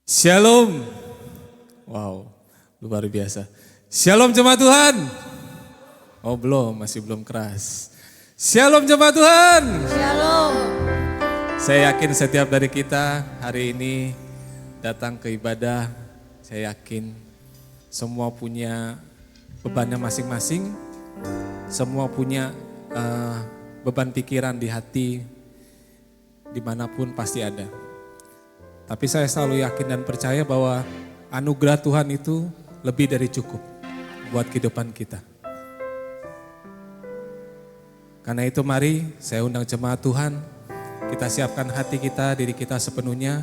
Shalom. Wow, luar biasa. Shalom jemaat Tuhan. Oh belum, masih belum keras. Shalom jemaat Tuhan. Shalom. Saya yakin setiap dari kita hari ini datang ke ibadah, saya yakin semua punya bebannya masing-masing. Semua punya beban pikiran di hati, dimanapun pasti ada. Tapi saya selalu yakin dan percaya bahwa anugerah Tuhan itu lebih dari cukup buat kehidupan kita. Karena itu mari saya undang jemaat Tuhan, kita siapkan hati kita, diri kita sepenuhnya,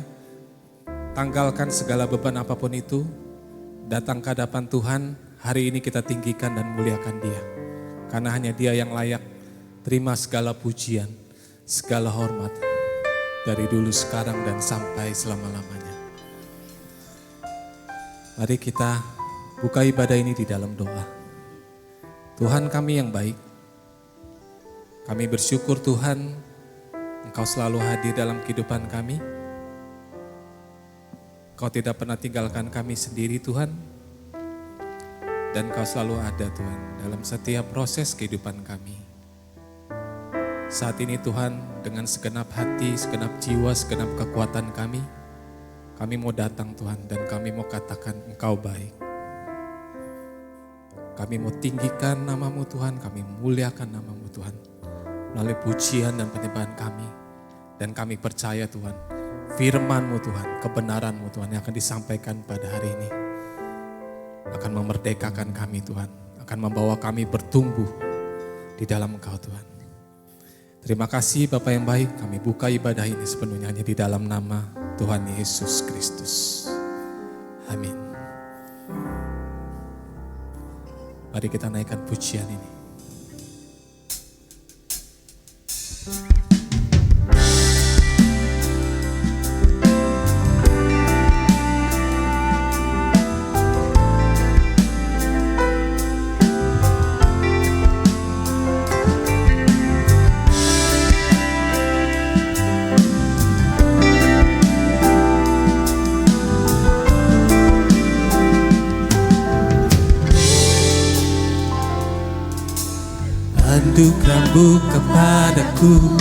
tanggalkan segala beban apapun itu, datang ke hadapan Tuhan, hari ini kita tinggikan dan muliakan Dia. Karena hanya Dia yang layak terima segala pujian, segala hormat, dari dulu, sekarang, dan sampai selama-lamanya. Mari kita buka ibadah ini di dalam doa. Tuhan kami yang baik, kami bersyukur Tuhan, Engkau selalu hadir dalam kehidupan kami. Engkau tidak pernah tinggalkan kami sendiri Tuhan, dan Engkau selalu ada Tuhan dalam setiap proses kehidupan kami. Saat ini Tuhan, dengan segenap hati, segenap jiwa, segenap kekuatan kami mau datang Tuhan dan kami mau katakan Engkau baik. Kami mau tinggikan nama-Mu Tuhan, kami muliakan nama-Mu Tuhan melalui pujian dan penyembahan kami. Dan kami percaya Tuhan, firman-Mu Tuhan, kebenaran-Mu Tuhan yang akan disampaikan pada hari ini akan memerdekakan kami Tuhan, akan membawa kami bertumbuh di dalam Engkau Tuhan. Terima kasih Bapa yang baik, kami buka ibadah ini sepenuhnya hanya di dalam nama Tuhan Yesus Kristus. Amin. Mari kita naikkan pujian ini. Anugerah-Mu kepadaku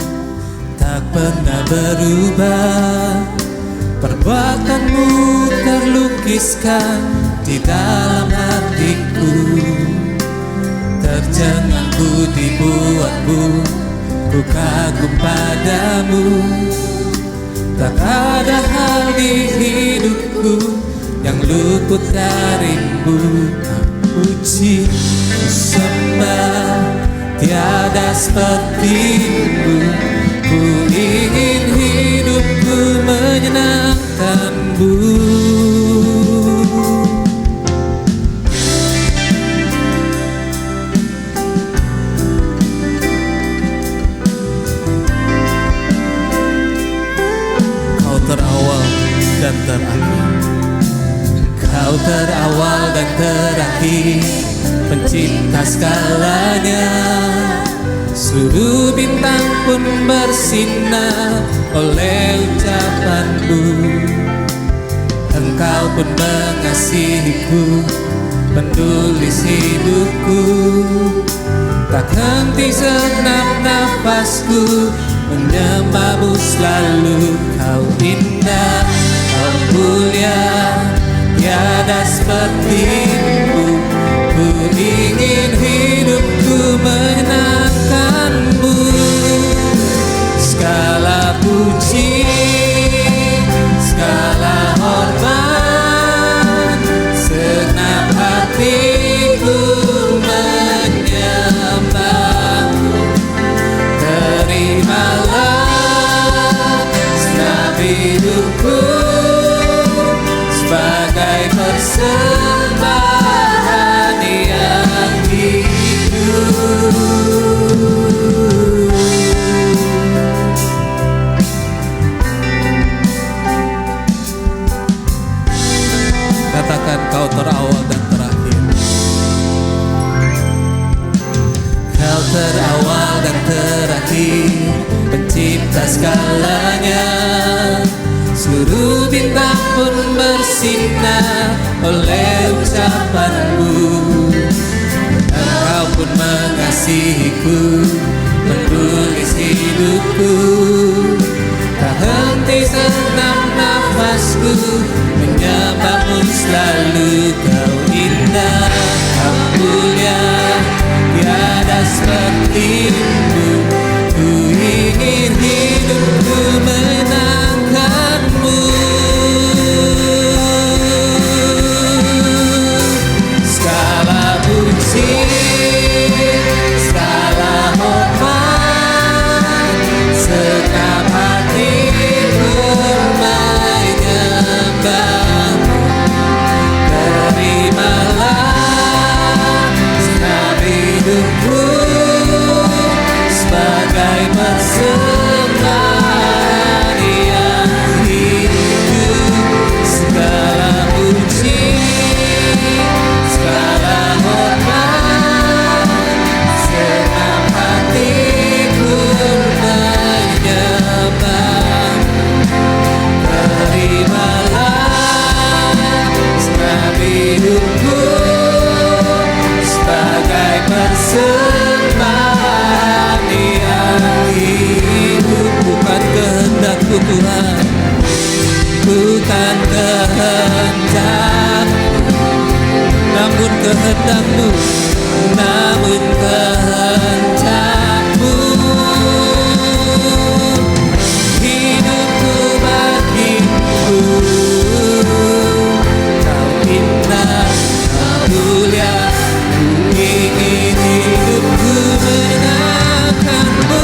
tak pernah berubah. Perbuatan-Mu terlukiskan di dalam hatiku. Terjengangku dibuat-Mu, ku kagum padamu. Tak ada hal di hidupku yang luput dari-Mu. Puji, ku sembah, tiada seperti-Mu. Ku ingin hidupku menyenangkan-Mu. Kau terawal dan terakhir, Kau terawal dan terakhir, pencipta segalanya. Seluruh bintang pun bersinar oleh ucapan-Mu. Engkau pun mengasihiku, penulis hidupku. Tak henti segenap nafasku menyembah-Mu selalu. Kau indah, Kau mulia, tiada seperti-Mu. Ku ingin hidupku menyenangkan-Mu. Segala puji, segala hormat, segenap hatiku menyembah-Mu. Terimalah segenap hidupku sebagai persembahan yang hidup. Katakan Kau terawal dan terakhir. Kau terawal dan terakhir, pencipta segalanya. Seluruh bintang pun bersinar oleh ucapanmu. Engkau pun mengasihiku, menulis hidupku. Tak henti senam nafasku, menyembahmu selalu. Kau indah, kau mulia, tiada sepertimu. Ku ingin hidupku menangkanmu. Segala puji, segala hormat, segenap hatiku menyembahmu. Terimalah segenap hidupku sebagai persembahan yang hidup. Segala puji, segala hormat, segenap hatiku menyembahmu. Terimalah segenap hidupku sebagai persembahan yang hidup. Bukan kehendakku Tuhan, bukan kehendakku, namun kehendakmu, namun kehendakmu. Hidupku bagiku, kau indah, kau mulia. Ku ingin hidupku menangkanmu.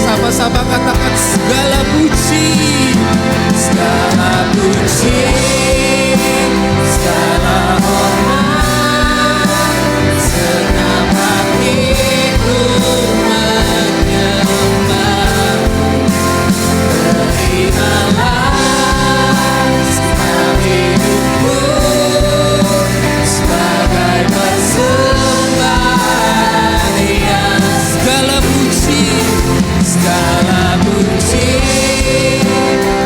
Sama-sama katakan segala puji, segala puji, segala hormat, segenap hatiku menyembahmu. Terimalah segenap hidupku sebagai persembahan yang segala puji, segala puji,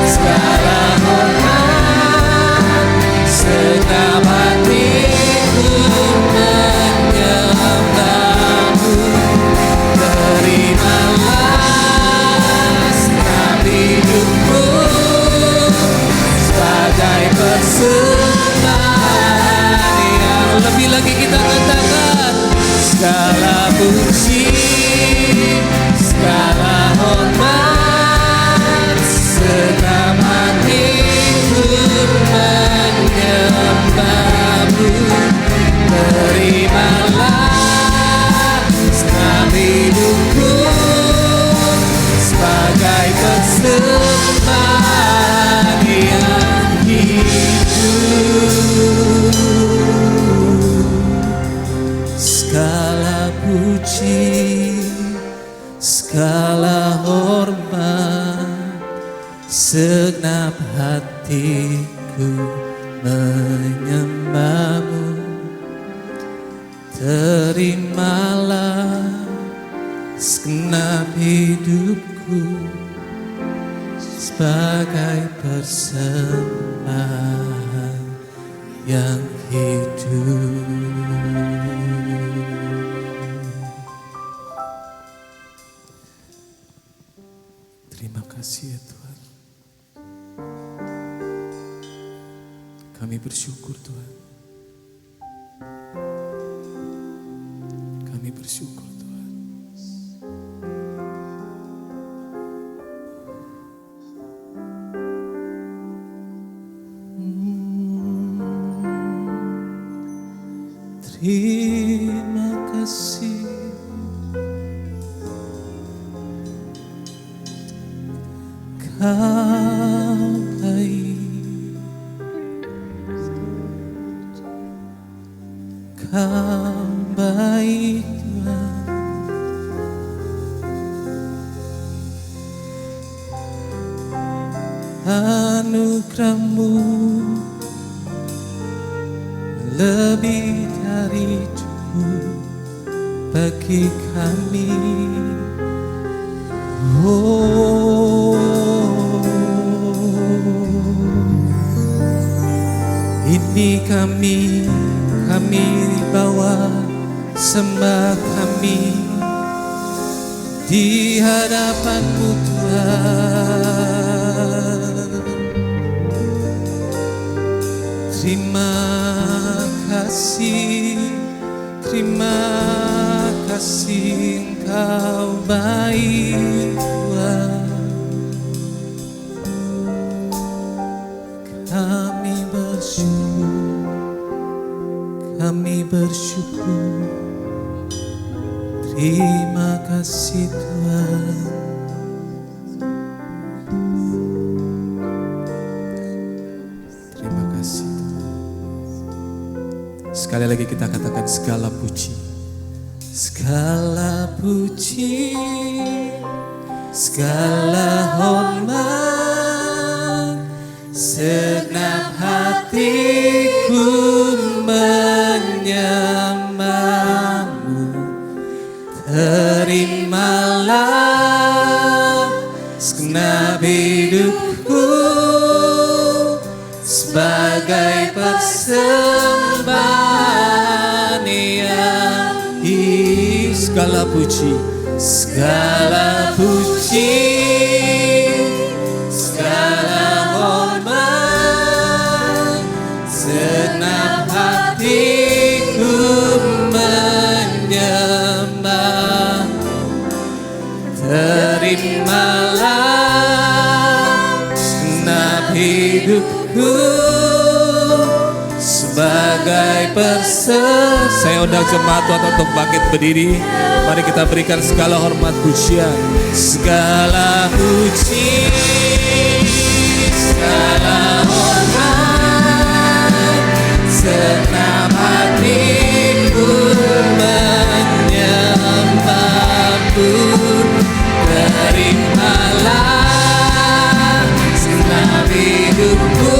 segala hormat, segenap hatiku menyembahmu. Terimalah segenap hidupku sebagai persembahan yang lebih lagi kita katakan. Segala puji, segala hormat, segenap hatiku menyembahmu. Terimalah segenap hidupku sebagai persembahan yang hidup. Segala puji, segala hormat, segenap hatiku menyembahmu. Terimalah segenap hidupku sebagai persembahan yang hidup. Terima kasih ya Tuhan. Kami bersyukur Tuhan. Kami bersyukur Tuhan. Terima kasih. Kau baik, Kau baik Tuhan. anugerah-Mu lebih dari cukup bagi kami. Ini kami bawa sembah kami di hadapan-Mu Tuhan. Terima kasih Engkau baik Tuhan. Kami bersyukur, terima kasih Tuhan. Terima kasih Tuhan. Sekali lagi kita katakan segala puji, segala puji, segala hormat, segenap hatiku menyembah-Mu. Terimalah segenap hidupku sebagai persembahan yang segala puji, segala puji, segala hormat, segenap hatiku menyembah. Terimalah segenap hidupku sebagai Saya undang jemaat Tuhan untuk bangkit berdiri. Mari kita berikan segala hormat pujian, segala puji, segala hormat, segenap hatiku menyembah-Mu. Terimalah segenap hidupku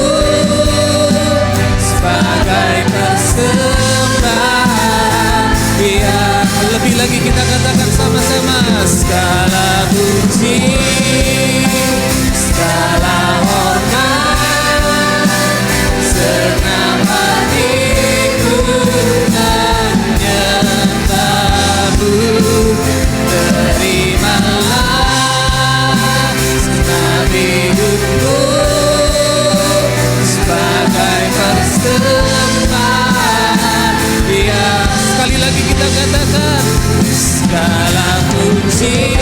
sebagai persembahan. Ya, lebih lagi kita katakan sama-sama, segala puji, segala hormat, segenap hatiku menyembah-Mu. Terimalah segenap hidupku sebagai persembahan. Ya, sekali lagi kita katakan, segala puji,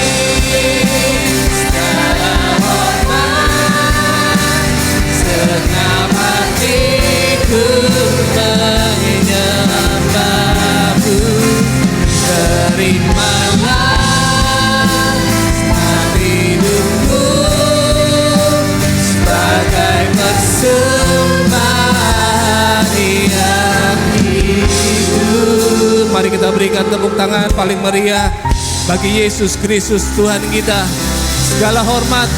segala hormat, segenap hatiku menyembah-Mu. Terimalah segenap hidupku sebagai persembahan yang hidup. Mari kita berikan tepuk tangan paling meriah bagi Yesus Kristus Tuhan kita. Segala hormat,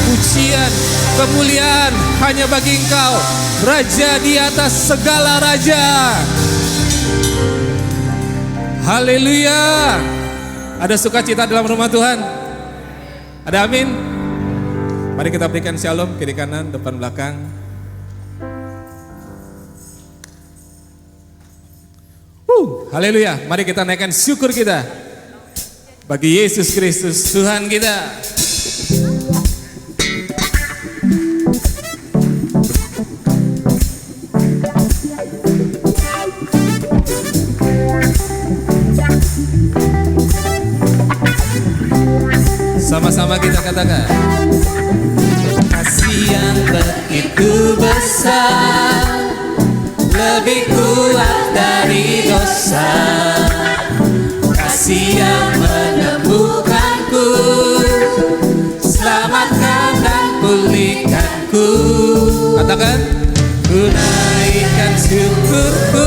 pujian, kemuliaan hanya bagi Engkau, Raja di atas segala raja. Haleluya. Ada sukacita dalam rumah Tuhan? Ada amin? Mari kita berikan shalom, kiri kanan, depan belakang. Haleluya. Mari kita naikkan syukur kita bagi Yesus Kristus Tuhan kita. Sama-sama kita katakan, kasih yang begitu besar, lebih kuat dari dosa, kasih yang menemukanku, selamatkan dan pulihkanku. Katakan, ku naikkan syukurku,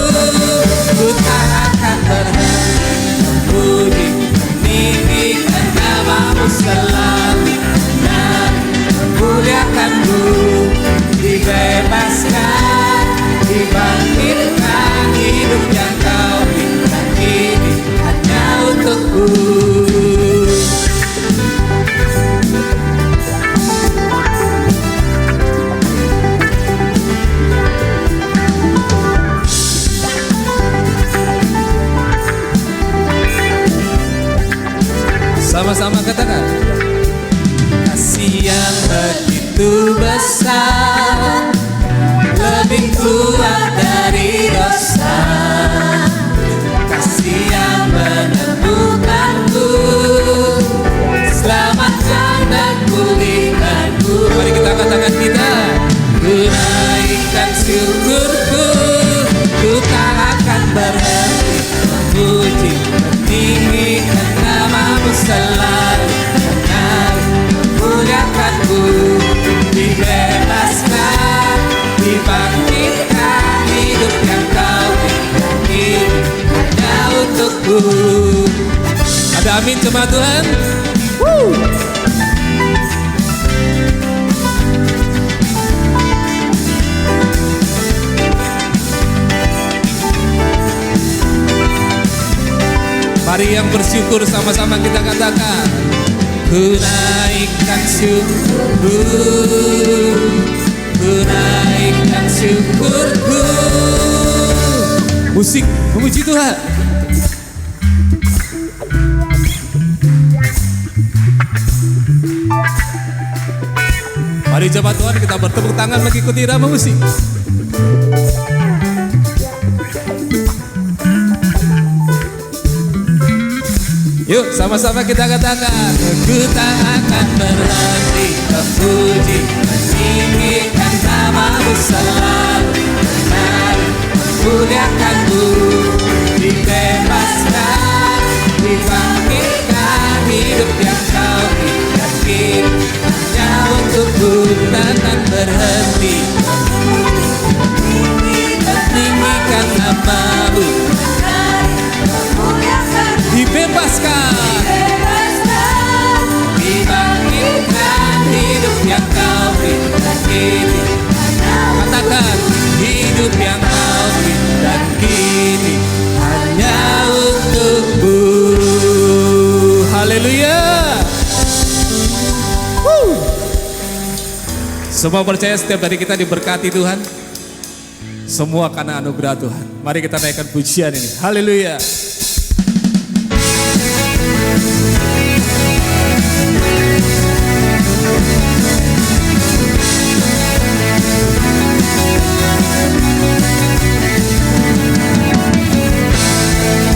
ku tak akan berhenti memuji, meninggikan nama-Mu selalu dan memuliakan-Mu. dibangkitkan, hidup yang kau berikan ini hanya untukku. Sama-sama katakan. Kasih yang begitu besar, lebih kuat dari dosa. Kasih yang menemukanku, selamatkan dan pulihkanku. Mari kita katakan kita. Ku naikkan syukurku, ku tak akan berhenti memuji, meninggikan namamu selalu, memuliakanmu, dibebaskan, dibangkitkan, hidup yang kau berikan ini hanya untukku. Ada amin jemaat Tuhan. Mari yang bersyukur sama-sama kita katakan. Ku naikkan syukurku, ku naikkan syukurku. Musik memuji Tuhan. Mari jemaat Tuhan kita bertepuk tangan mengikuti irama musik. Yuk sama-sama kita katakan. Ku tak akan berhenti memuji, meninggikan namamu selalu, memuliakanmu, dibebaskan, dibangkitkan, hidup yang kau berikan ini hanya untukku. Takkan berhenti meninggikan namamu, dibebaskan, dibangkitkan, hidup yang kau berikan ini. Katakan, hidup yang kau berikan ini hanya untukmu. Haleluya. Semua percaya setiap hari kita diberkati Tuhan. Semua karena anugerah Tuhan. Mari kita naikkan pujian ini. Haleluya.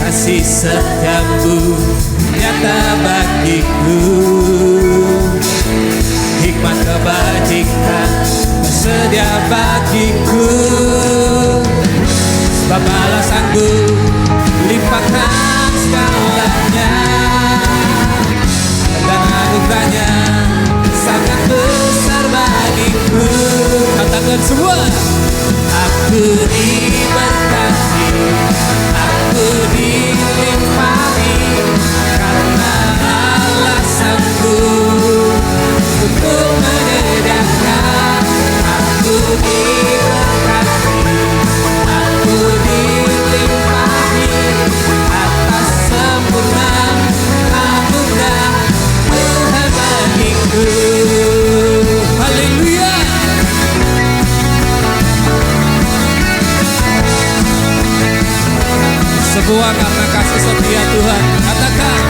Kasih setiamu nyata bagiku, hikmat kebajikan tersedia bagiku. Sebab balasanku limpahkan segalanya, dan anugerahnya sangat besar bagiku. Katakan semua. Aku diberkati, aku dilimpahi, karena alasanku untuk menyediakan. Aku diberkati, aku dilimpahi atas sempurna anugerah Tuhan bagiku. Haleluya. Semua karena kasih setia Tuhan. Katakan.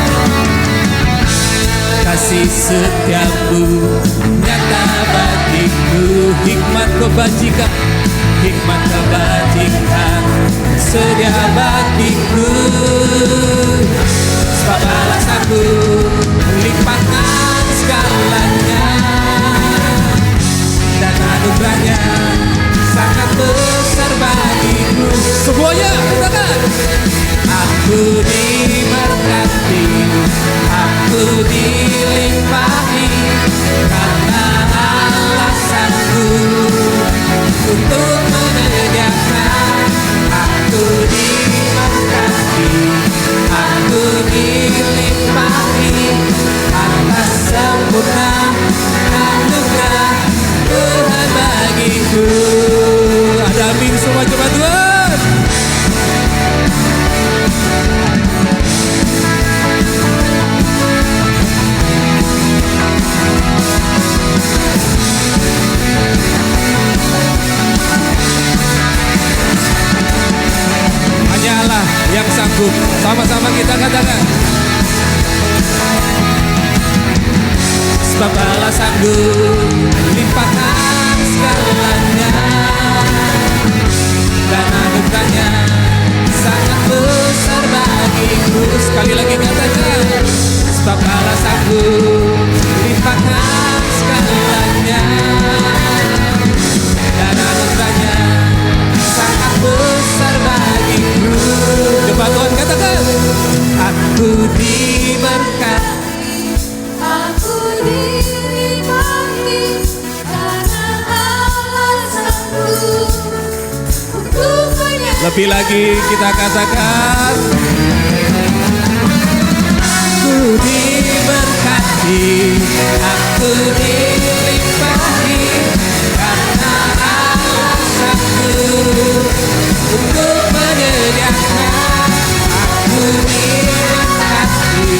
Kasih setiamu nyata bagiku, hikmat kebajikan, hikmat kebajikan sedia bagiku. Sebab balasanku melimpahkan segalanya, dan anugerahnya sangat besar bagiku. Semuanya katakan. Aku diberkati, aku dilimpahi, karena alasanku untuk menyediakan. Aku sanggup. Sama-sama kita katakan. Sebab Allah sanggup limpahkan segalanya, dan anugerahnya sangat besar bagiku. Sekali lagi katakan. Sebab Allah sanggup limpahkan segalanya, dan anugerahnya sangat besar bagiku. Coba Tuhan katakan. Aku diberkati, Aku diberkati, karena Allah sanggup untuk menyertai. Lebih lagi kita katakan. Aku diberkati, aku dilimpahi, karena Allah sanggup untuk menyediakan. Aku diberkati,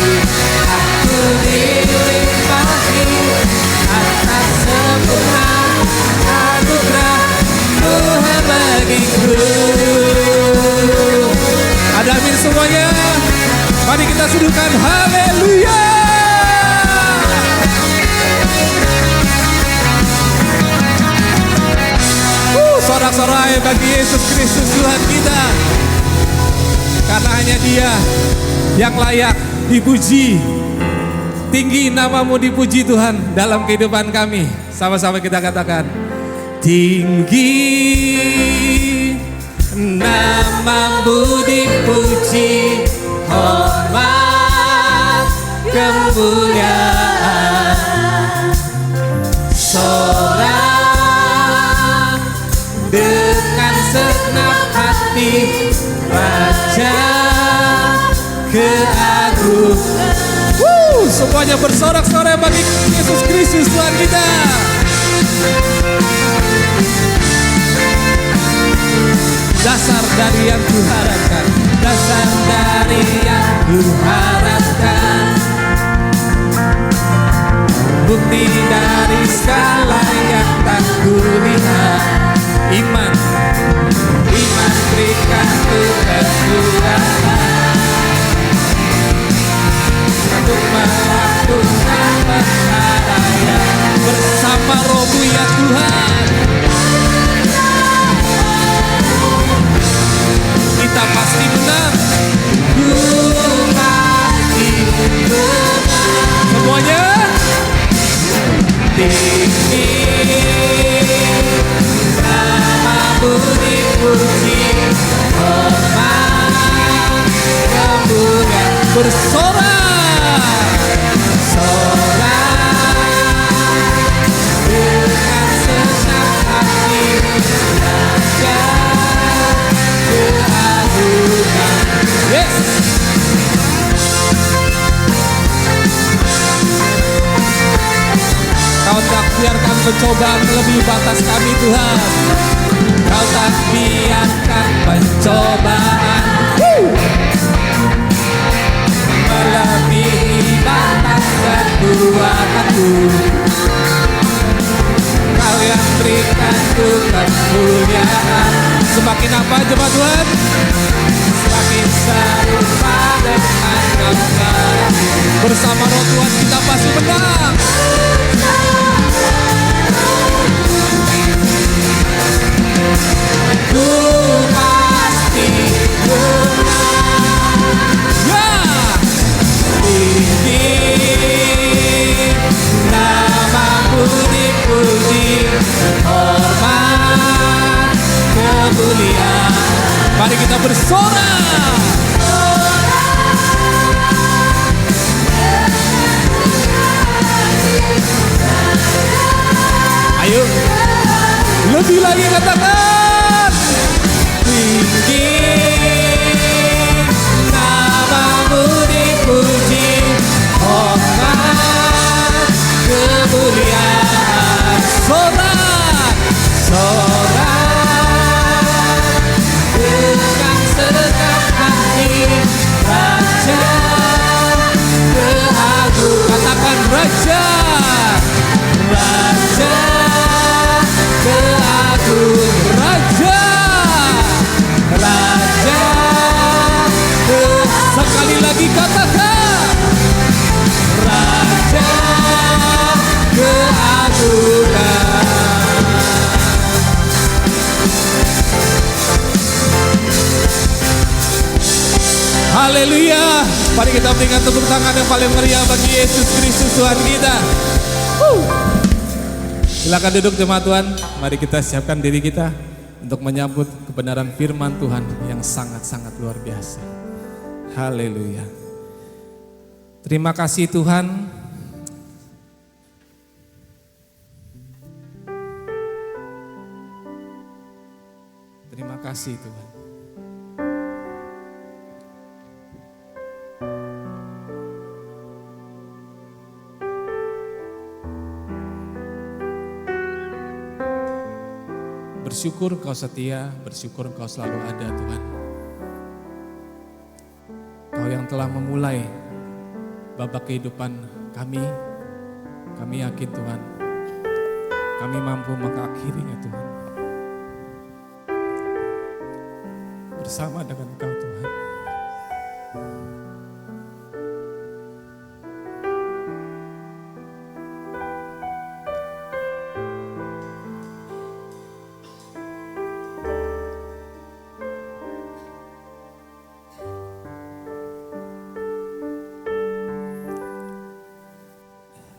aku dilimpahi, atas sempurna anugerah Tuhan bagiku. Ada amin semuanya. Mari kita seduhkan haleluya. Sorak-sorai bagi Yesus Kristus Tuhan kita. Karena hanya Dia yang layak dipuji. Tinggi namamu dipuji Tuhan dalam kehidupan kami. Sama-sama kita katakan. Tinggi namamu dipuji, hormat kemuliaan, sorak dengan segenap hati, Raja keagungan. Semuanya bersorak-sorai bagi Yesus Kristus Tuhan kita. Dasar dari yang kuharapkan, dasar dari yang kuharapkan, bukti dari segala yang tak kulihat. Iman, iman berikan ku kekuatan untuk melakukan perkara yang bersama Rohmu ya Tuhan. Kita pasti menang. Ku pasti menang. Semuanya. Tinggi namamu dipuji, hormat kemuliaan, bersorak, sorak dengan segenap hati, Raja keagungan. Yes. Kau tak biarkan pencobaan melebihi batas kami Tuhan. Kau tak biarkan pencobaan melebihi batas kekuatanku. Kau yang berikan ku kemuliaan. Semakin apa coba Tuhan? Semakin serupa dengan Kau. Bersama Roh Tuhan kita pasti menang. Ku pasti menang. Ya. Tinggi namamu dipuji, hormat kemuliaan. Mari kita bersorak. Ayo, lebih lagi katakan. Tinggi namamu dipuji, hormat kemuliaan, sorak, sorak dengan Haleluya. Mari kita berikan tepuk tangan yang paling meriah bagi Yesus Kristus Tuhan kita. Silakan duduk jemaat Tuhan. Mari kita siapkan diri kita untuk menyambut kebenaran firman Tuhan yang sangat-sangat luar biasa. Haleluya. Terima kasih Tuhan. Terima kasih Tuhan. Bersyukur Engkau setia, bersyukur Engkau selalu ada Tuhan. Engkau yang telah memulai babak kehidupan kami yakin Tuhan, kami mampu mengakhirinya Tuhan. Bersama dengan Engkau Tuhan.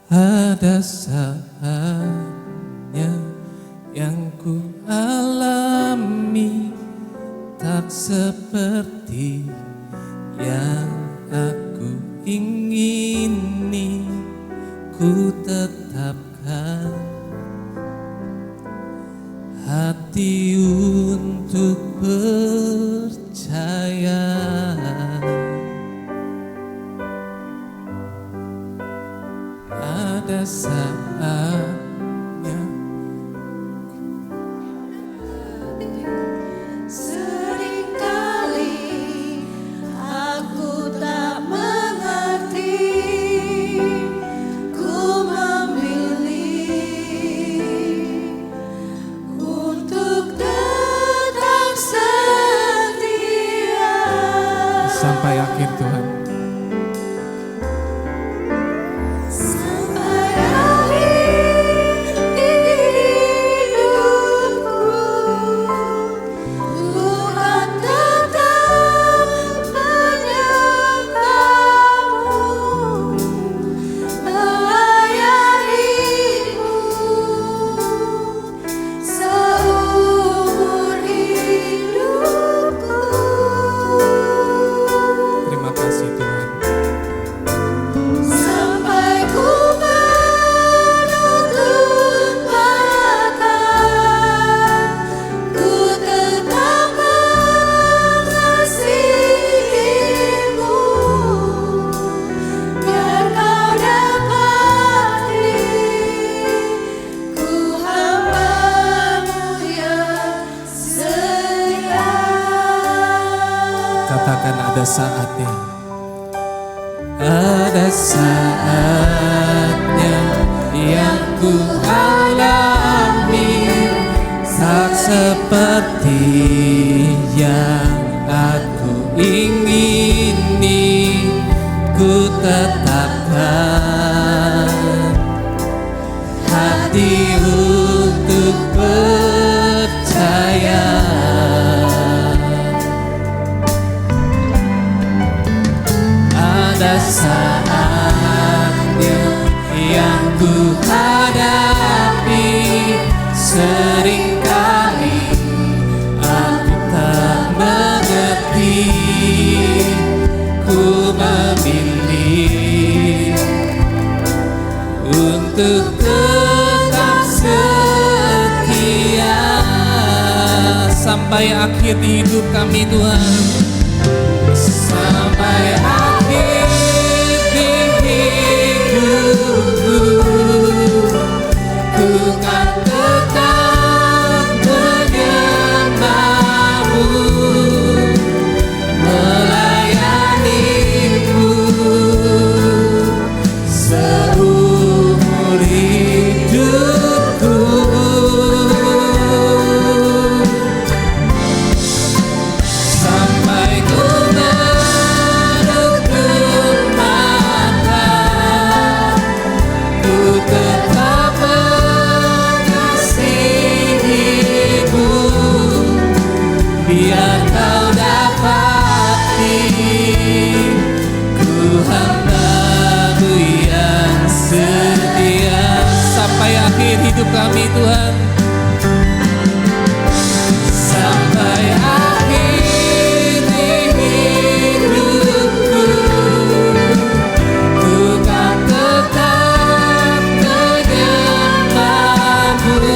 Ada saatnya yang ku alami tak seperti yang aku ingini, ku tetapkan hati untuk percaya. Ada saatnya seringkali aku tak mengerti, ku memilih untuk tetap setia sampai akhir Tuhan. Katakan ada saatnya. Ada saatnya yang ku alami tak seperti yang aku ingini, ku tetapkan hati untuk percaya. Ada saatnya yang ku hadapi, seringkali aku tak mengerti, ku memilih untuk tetap setia sampai akhir hidup kami Tuhan. Sampai akhir di hidupku, ku kan tetap menyembahmu, melayanimu seumur hidupku. Sampai ku menemukan hidup kami Tuhan. Sampai akhir hidupku, ku kan tetap menyembah-Mu,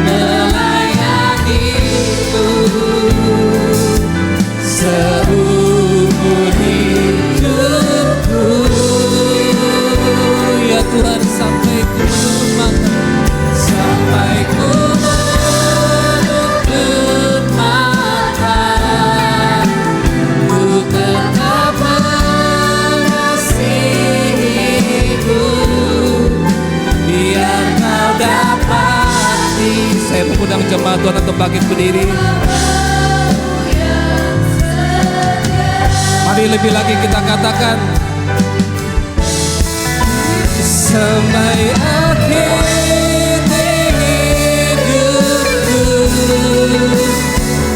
melayani-Mu seumur hidupku. Ya Tuhan, sampai ku menutup mata, sampai ku menutup mata, ku tetap mengasihi-Mu, biar Kau dapati. Saya mengundang jemaat Tuhan untuk bangkit berdiri. Mari lebih lagi kita katakan, sampai akhir hidupku,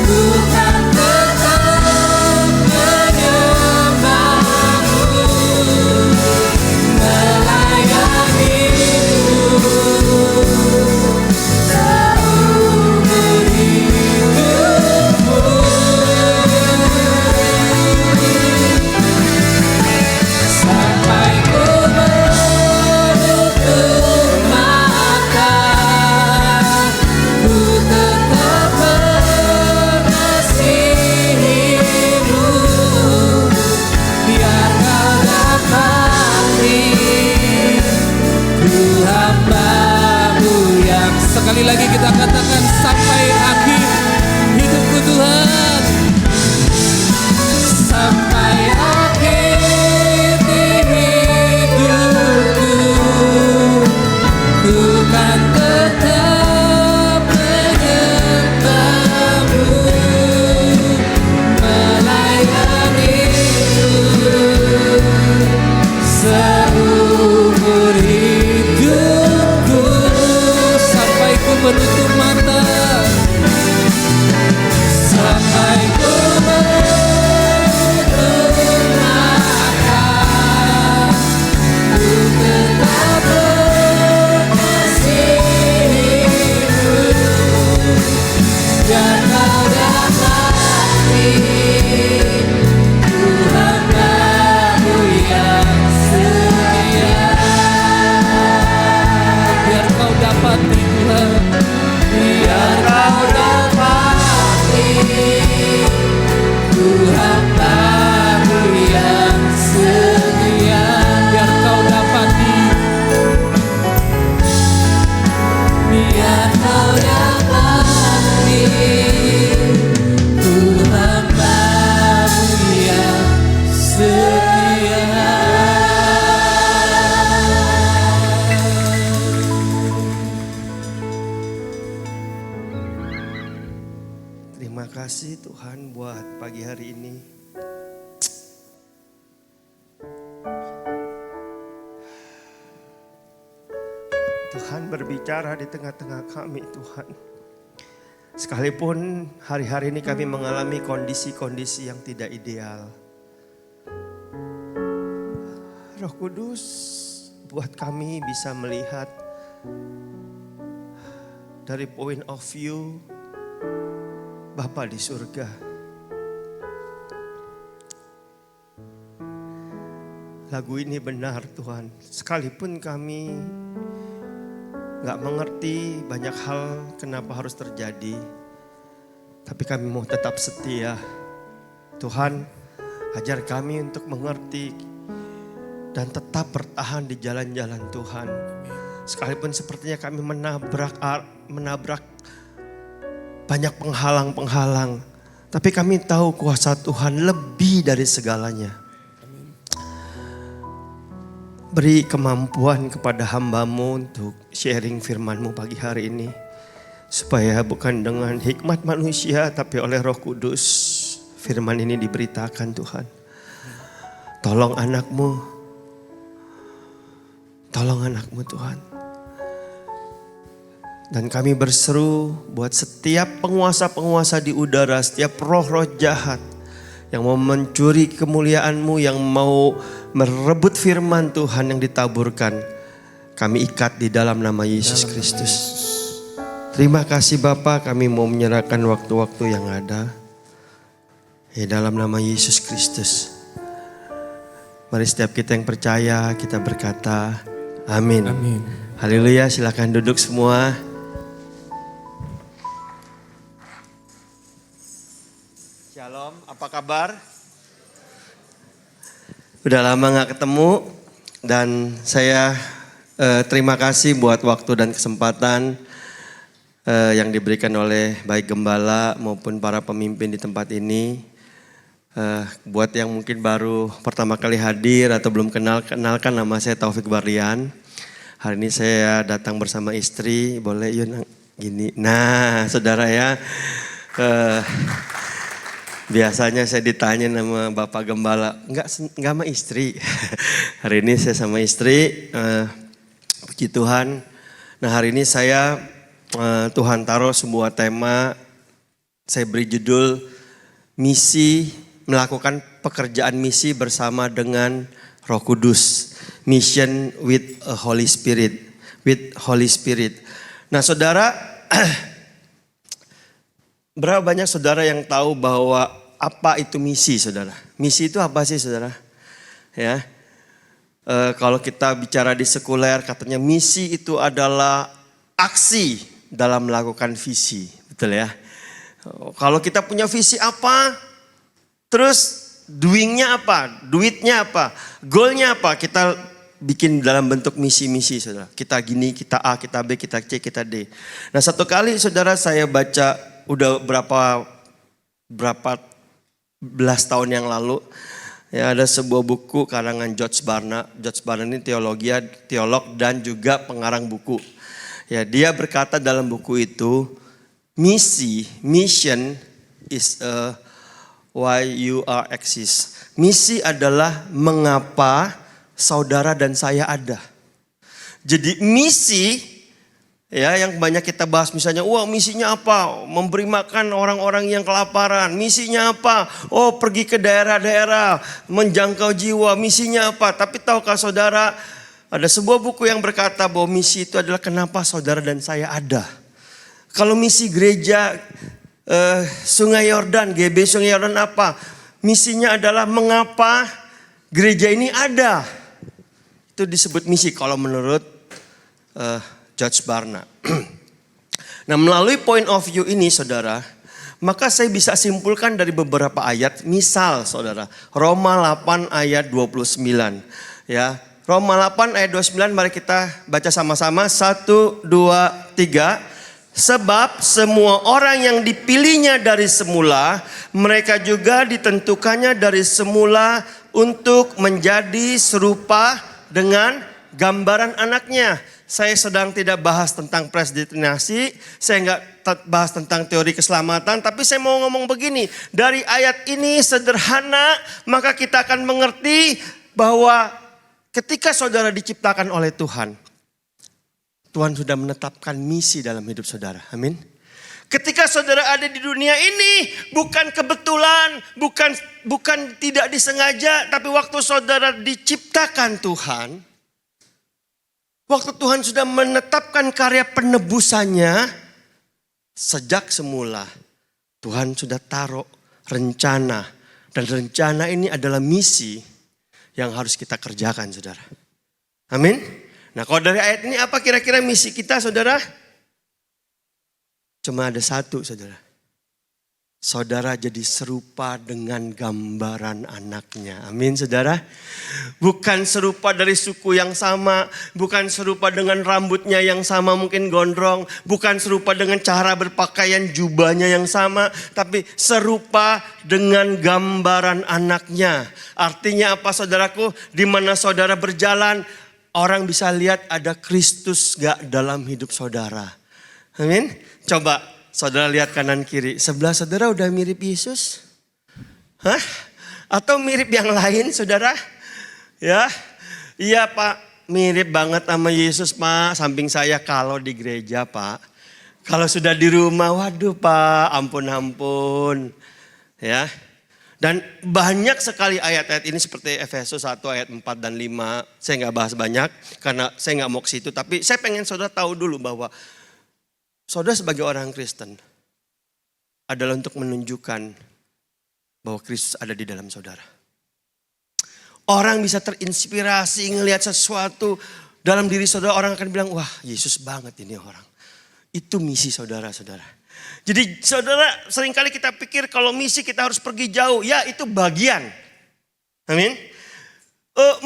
ku kan tetap menyembah-Mu, melayani-Mu seumur hidupku. Sampai ku menutup mata, ku tetap mengasihi-Mu, biar Kau dapati. Ku hamba-Mu yang, sekali lagi kita katakan, sampai akhir hidupku Tuhan. Sampai akhir hidupku, ku kan tetap menyembah-Mu, melayani-Mu seumur hidupku. Sampai ku menutup mata, sampai ku menutup mata, ku tetap mengasihi-Mu, biar Kau dapati. Ku hamba-Mu yang setia, biar Kau dapati Tuhan, biar Kau dapati. Ku hamba-Mu yang setia, biar Kau dapati, biar Kau dapati. Ku hamba-Mu yang setia. Terima kasih Tuhan buat pagi hari ini. Tuhan berbicara di tengah-tengah kami Tuhan. Sekalipun hari-hari ini kami mengalami kondisi-kondisi yang tidak ideal. Roh Kudus buat kami bisa melihat dari point of view Bapa di surga. Lagu ini benar Tuhan. Sekalipun kami gak mengerti banyak hal kenapa harus terjadi, tapi kami mau tetap setia. Tuhan, ajar kami untuk mengerti dan tetap bertahan di jalan-jalan Tuhan. Sekalipun sepertinya kami menabrak banyak penghalang-penghalang, tapi kami tahu kuasa Tuhan lebih dari segalanya. Beri kemampuan kepada hamba-Mu untuk sharing firman-Mu pagi hari ini. Supaya bukan dengan hikmat manusia tapi oleh Roh Kudus firman ini diberitakan Tuhan. Tolong anak-Mu. Tolong anak-Mu Tuhan. Dan kami berseru buat setiap penguasa-penguasa di udara, setiap roh-roh jahat yang mau mencuri kemuliaan-Mu, yang mau merebut firman Tuhan yang ditaburkan. kami ikat di dalam nama Yesus Kristus. Terima kasih Bapa, kami mau menyerahkan waktu-waktu yang ada. Ya dalam nama Yesus Kristus. Mari setiap kita yang percaya, kita berkata, amin. Amin. Haleluya, silakan duduk semua. Shalom, apa kabar? Udah lama gak ketemu dan saya terima kasih buat waktu dan kesempatan yang diberikan oleh baik gembala maupun para pemimpin di tempat ini. Buat yang mungkin baru pertama kali hadir atau belum kenalkan nama saya Taufik Barlian. Hari ini saya datang bersama istri, boleh yuk gini. Nah saudara ya, biasanya saya ditanya nama Bapak Gembala, enggak sama istri. Hari ini saya sama istri, puji Tuhan. Nah hari ini saya, Tuhan taruh sebuah tema, saya beri judul misi, melakukan pekerjaan misi bersama dengan Roh Kudus. Mission with a Holy Spirit, with Holy Spirit. Nah saudara, berapa banyak saudara yang tahu bahwa apa itu misi saudara? Misi itu apa sih saudara? Ya, kalau kita bicara di sekuler katanya misi itu adalah aksi dalam melakukan visi, betul ya? Kalau kita punya visi apa, terus doingnya apa, duitnya apa, goalnya apa, kita bikin dalam bentuk misi-misi saudara. Kita gini, kita A, kita B, kita C, kita D. Nah satu kali saudara saya baca udah berapa belas tahun yang lalu. Ya ada sebuah buku karangan George Barna. George Barna ini teolog dan juga pengarang buku. Ya dia berkata dalam buku itu, mission is why you are exist. Misi adalah mengapa saudara dan saya ada. Jadi misi ya yang banyak kita bahas misalnya, wah misinya apa? Memberi makan orang-orang yang kelaparan. Misinya apa? Oh pergi ke daerah-daerah, menjangkau jiwa. Misinya apa? Tapi tahukah saudara, ada sebuah buku yang berkata bahwa misi itu adalah kenapa saudara dan saya ada. Kalau misi gereja Sungai Yordan, GB Sungai Yordan apa? Misinya adalah mengapa gereja ini ada. Itu disebut misi kalau menurut George Barna. Nah melalui point of view ini saudara, maka saya bisa simpulkan dari beberapa ayat. Misal saudara, Roma 8 ayat 29. Ya, Roma 8 ayat 29 mari kita baca sama-sama. 1, 2, 3. Sebab semua orang yang dipilihnya dari semula, mereka juga ditentukannya dari semula untuk menjadi serupa dengan gambaran anaknya. Saya sedang tidak bahas tentang predestinasi, saya enggak bahas tentang teori keselamatan, tapi saya mau ngomong begini. Dari ayat ini sederhana, maka kita akan mengerti bahwa ketika saudara diciptakan oleh Tuhan, Tuhan sudah menetapkan misi dalam hidup saudara. Amin. Ketika saudara ada di dunia ini bukan kebetulan, bukan tidak disengaja, tapi waktu saudara diciptakan Tuhan, waktu Tuhan sudah menetapkan karya penebusannya, sejak semula Tuhan sudah taruh rencana, dan rencana ini adalah misi yang harus kita kerjakan saudara. Amin. Nah kalau dari ayat ini apa kira-kira misi kita saudara? Cuma ada satu saudara. Saudara jadi serupa dengan gambaran anaknya. Amin saudara. Bukan serupa dari suku yang sama. Bukan serupa dengan rambutnya yang sama mungkin gondrong. Bukan serupa dengan cara berpakaian jubahnya yang sama. Tapi serupa dengan gambaran anaknya. Artinya apa saudaraku? Di mana saudara berjalan, orang bisa lihat ada Kristus gak dalam hidup saudara. Amin. Coba saudara lihat kanan kiri. Sebelah saudara udah mirip Yesus? Hah? Atau mirip yang lain saudara? Ya, iya Pak, mirip banget sama Yesus Pak. Samping saya kalau di gereja Pak. Kalau sudah di rumah, waduh Pak, ampun-ampun. Ya. Dan banyak sekali ayat-ayat ini seperti Efesus 1 ayat 4 dan 5. Saya nggak bahas banyak karena saya nggak mau ke situ. Tapi saya pengen saudara tahu dulu bahwa saudara sebagai orang Kristen adalah untuk menunjukkan bahwa Kristus ada di dalam saudara. Orang bisa terinspirasi ngelihat sesuatu dalam diri saudara. Orang akan bilang, wah Yesus banget ini orang. Itu misi saudara-saudara. Jadi saudara, seringkali kita pikir kalau misi kita harus pergi jauh. Ya, itu bagian. Amin.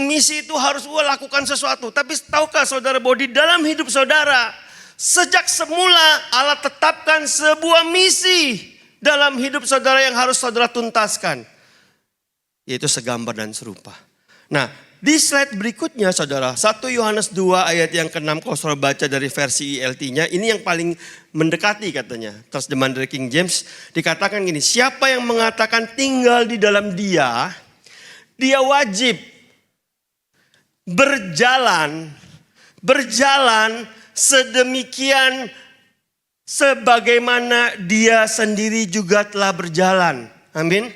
Misi itu harus lakukan sesuatu. Tapi tahukah saudara bahwa di dalam hidup saudara, sejak semula Allah tetapkan sebuah misi dalam hidup saudara yang harus saudara tuntaskan. Yaitu segambar dan serupa. Nah, di slide berikutnya saudara, 1 Yohanes 2 ayat yang ke-6 kalau saudara baca dari versi ILT-nya, ini yang paling mendekati katanya. Terjemahan dari King James dikatakan gini, siapa yang mengatakan tinggal di dalam dia wajib berjalan sedemikian sebagaimana dia sendiri juga telah berjalan. Amin.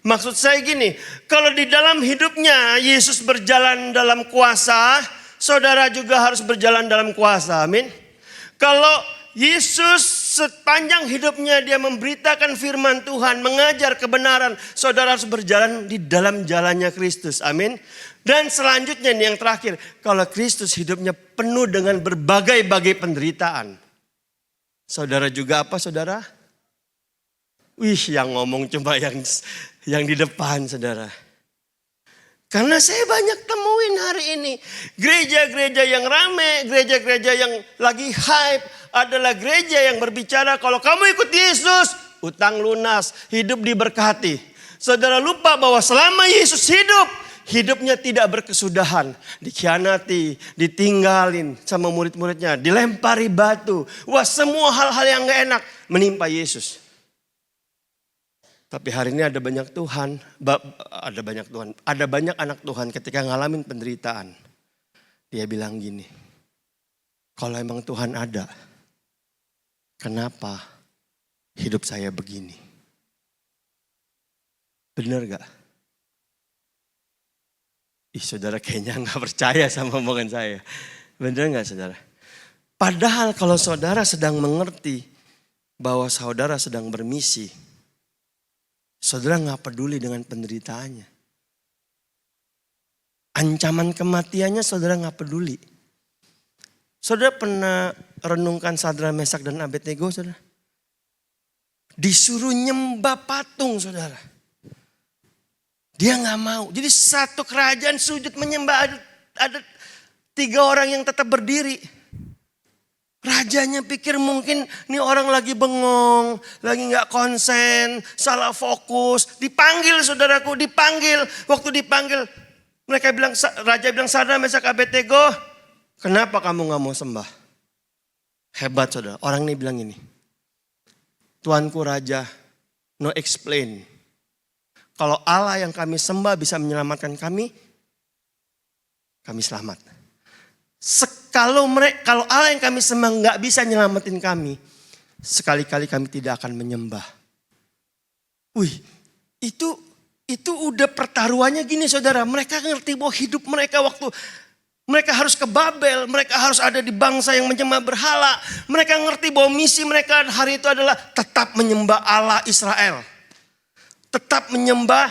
Maksud saya gini, kalau di dalam hidupnya Yesus berjalan dalam kuasa, saudara juga harus berjalan dalam kuasa. Amin. Kalau Yesus sepanjang hidupnya dia memberitakan firman Tuhan, mengajar kebenaran, saudara harus berjalan di dalam jalannya Kristus. Amin. Dan selanjutnya nih yang terakhir, kalau Kristus hidupnya penuh dengan berbagai-bagai penderitaan. Saudara juga apa saudara? Wih, yang ngomong cuma yang di depan saudara. Karena saya banyak temuin hari ini. Gereja-gereja yang rame, gereja-gereja yang lagi hype adalah gereja yang berbicara kalau kamu ikut Yesus, utang lunas, hidup diberkati. Saudara lupa bahwa selama Yesus hidup, hidupnya tidak berkesudahan. Dikhianati, ditinggalin sama murid-muridnya, dilempari batu. Wah, semua hal-hal yang gak enak menimpa Yesus. Tapi hari ini ada banyak anak Tuhan ketika ngalamin penderitaan. Dia bilang gini, kalau emang Tuhan ada, kenapa hidup saya begini? Benar gak? Saudara kayaknya gak percaya sama omongan saya. Benar gak saudara? Padahal kalau saudara sedang mengerti bahwa saudara sedang bermisi, saudara gak peduli dengan penderitaannya. Ancaman kematiannya saudara gak peduli. Saudara pernah renungkan Sadrak, Mesak dan Abednego saudara? Disuruh nyembah patung saudara. Dia gak mau. Jadi satu kerajaan sujud menyembah, ada 3 orang yang tetap berdiri. Rajanya pikir mungkin nih orang lagi bengong, lagi gak konsen, salah fokus. Dipanggil saudaraku, dipanggil. Waktu dipanggil, Raja bilang, Sadrak, Mesak, Abednego, kenapa kamu gak mau sembah? Hebat saudara, orang ini bilang ini, Tuanku Raja, no explain. Kalau Allah yang kami sembah bisa menyelamatkan kami selamat. Kalau Allah yang kami sembah nggak bisa nyelamatin kami, sekali-kali kami tidak akan menyembah. Wih, itu udah pertaruhannya gini saudara. Mereka ngerti bahwa hidup mereka waktu mereka harus ke Babel, mereka harus ada di bangsa yang menyembah berhala. Mereka ngerti bahwa misi mereka hari itu adalah tetap menyembah Allah Israel. Tetap menyembah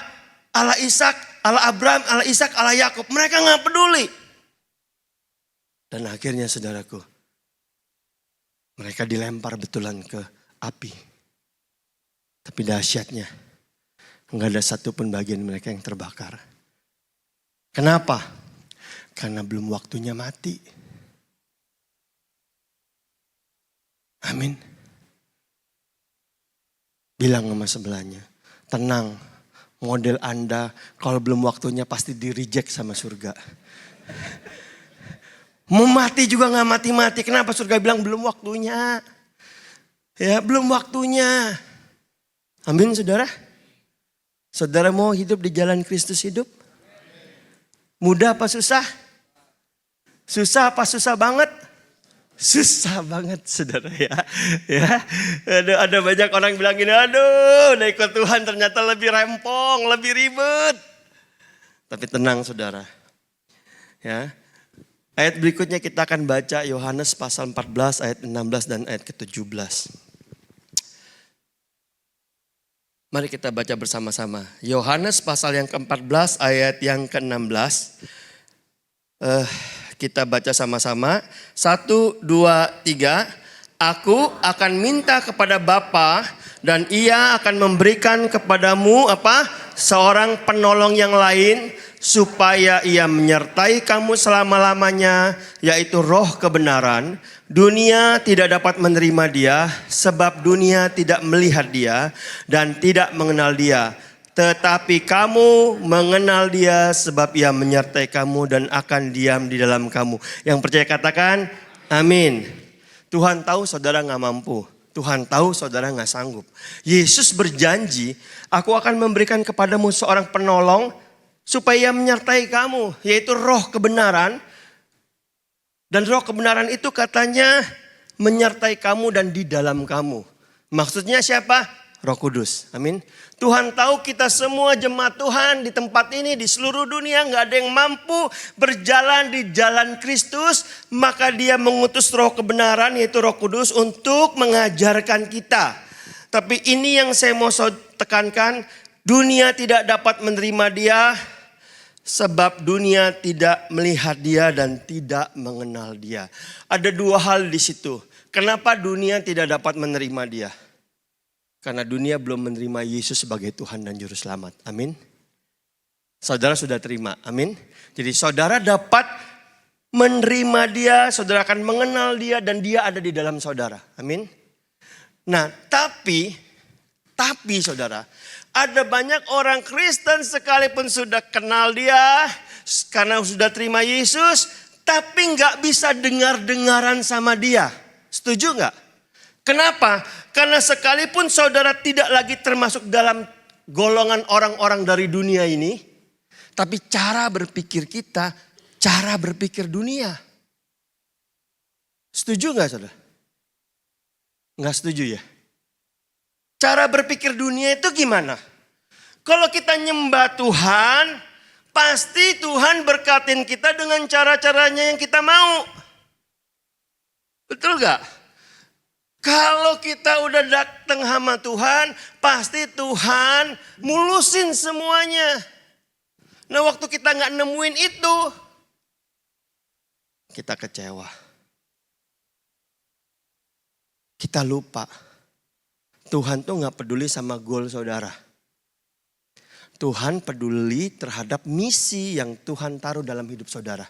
Allah Ishak, Allah Abraham, Allah Ishak, Allah Yakub. Mereka nggak peduli. Dan akhirnya saudaraku, mereka dilempar betulan ke api. Tapi dahsyatnya, nggak ada satupun bagian mereka yang terbakar. Kenapa? Karena belum waktunya mati. Amin. Bilang sama sebelahnya, tenang, model Anda kalau belum waktunya pasti di-reject sama surga. Mau mati juga gak mati-mati. Kenapa surga bilang belum waktunya? Ya belum waktunya. Amin saudara. Saudara mau hidup di jalan Kristus hidup? Mudah apa susah? Susah apa susah banget? Susah banget saudara ya. Ada banyak orang bilang gini, aduh udah ikut Tuhan ternyata lebih rempong, lebih ribet. Tapi tenang saudara. Ya. Ayat berikutnya kita akan baca Yohanes pasal 14 ayat 16 dan ayat ke-17. Mari kita baca bersama-sama. Yohanes pasal yang ke-14 ayat yang ke-16. Kita baca sama-sama. 1, 2, 3. Aku akan minta kepada Bapa dan Ia akan memberikan kepadamu seorang penolong yang lain supaya Ia menyertai kamu selama-lamanya, yaitu Roh kebenaran. Dunia tidak dapat menerima Dia sebab dunia tidak melihat Dia dan tidak mengenal Dia. Tetapi kamu mengenal Dia sebab Ia menyertai kamu dan akan diam di dalam kamu. Yang percaya katakan amin. Tuhan tahu saudara gak mampu. Tuhan tahu saudara gak sanggup. Yesus berjanji, aku akan memberikan kepadamu seorang penolong supaya Ia menyertai kamu, yaitu Roh kebenaran. Dan Roh kebenaran itu katanya menyertai kamu dan di dalam kamu. Maksudnya siapa? Roh Kudus. Amin. Tuhan tahu kita semua jemaat Tuhan di tempat ini, di seluruh dunia gak ada yang mampu berjalan di jalan Kristus. Maka Dia mengutus Roh kebenaran, yaitu Roh Kudus, untuk mengajarkan kita. Tapi ini yang saya mau tekankan, dunia tidak dapat menerima Dia sebab dunia tidak melihat Dia dan tidak mengenal Dia. Ada dua hal di situ. Kenapa dunia tidak dapat menerima Dia? Karena dunia belum menerima Yesus sebagai Tuhan dan Juru Selamat. Amin. Saudara sudah terima. Amin. Jadi saudara dapat menerima Dia, saudara akan mengenal Dia dan Dia ada di dalam saudara. Amin. Nah, tapi saudara, ada banyak orang Kristen sekalipun sudah kenal Dia, karena sudah terima Yesus, tapi nggak bisa dengar-dengaran sama Dia. Setuju nggak? Kenapa? Karena sekalipun saudara tidak lagi termasuk dalam golongan orang-orang dari dunia ini, tapi cara berpikir kita, cara berpikir dunia. Setuju nggak saudara? Nggak setuju ya? Cara berpikir dunia itu gimana? Kalau kita nyembah Tuhan, pasti Tuhan berkatin kita dengan cara-caranya yang kita mau. Betul gak? Kalau kita udah datang sama Tuhan, pasti Tuhan mulusin semuanya. Nah waktu kita gak nemuin itu, kita kecewa. Kita lupa. Tuhan tuh gak peduli sama goal saudara. Tuhan peduli terhadap misi yang Tuhan taruh dalam hidup saudara.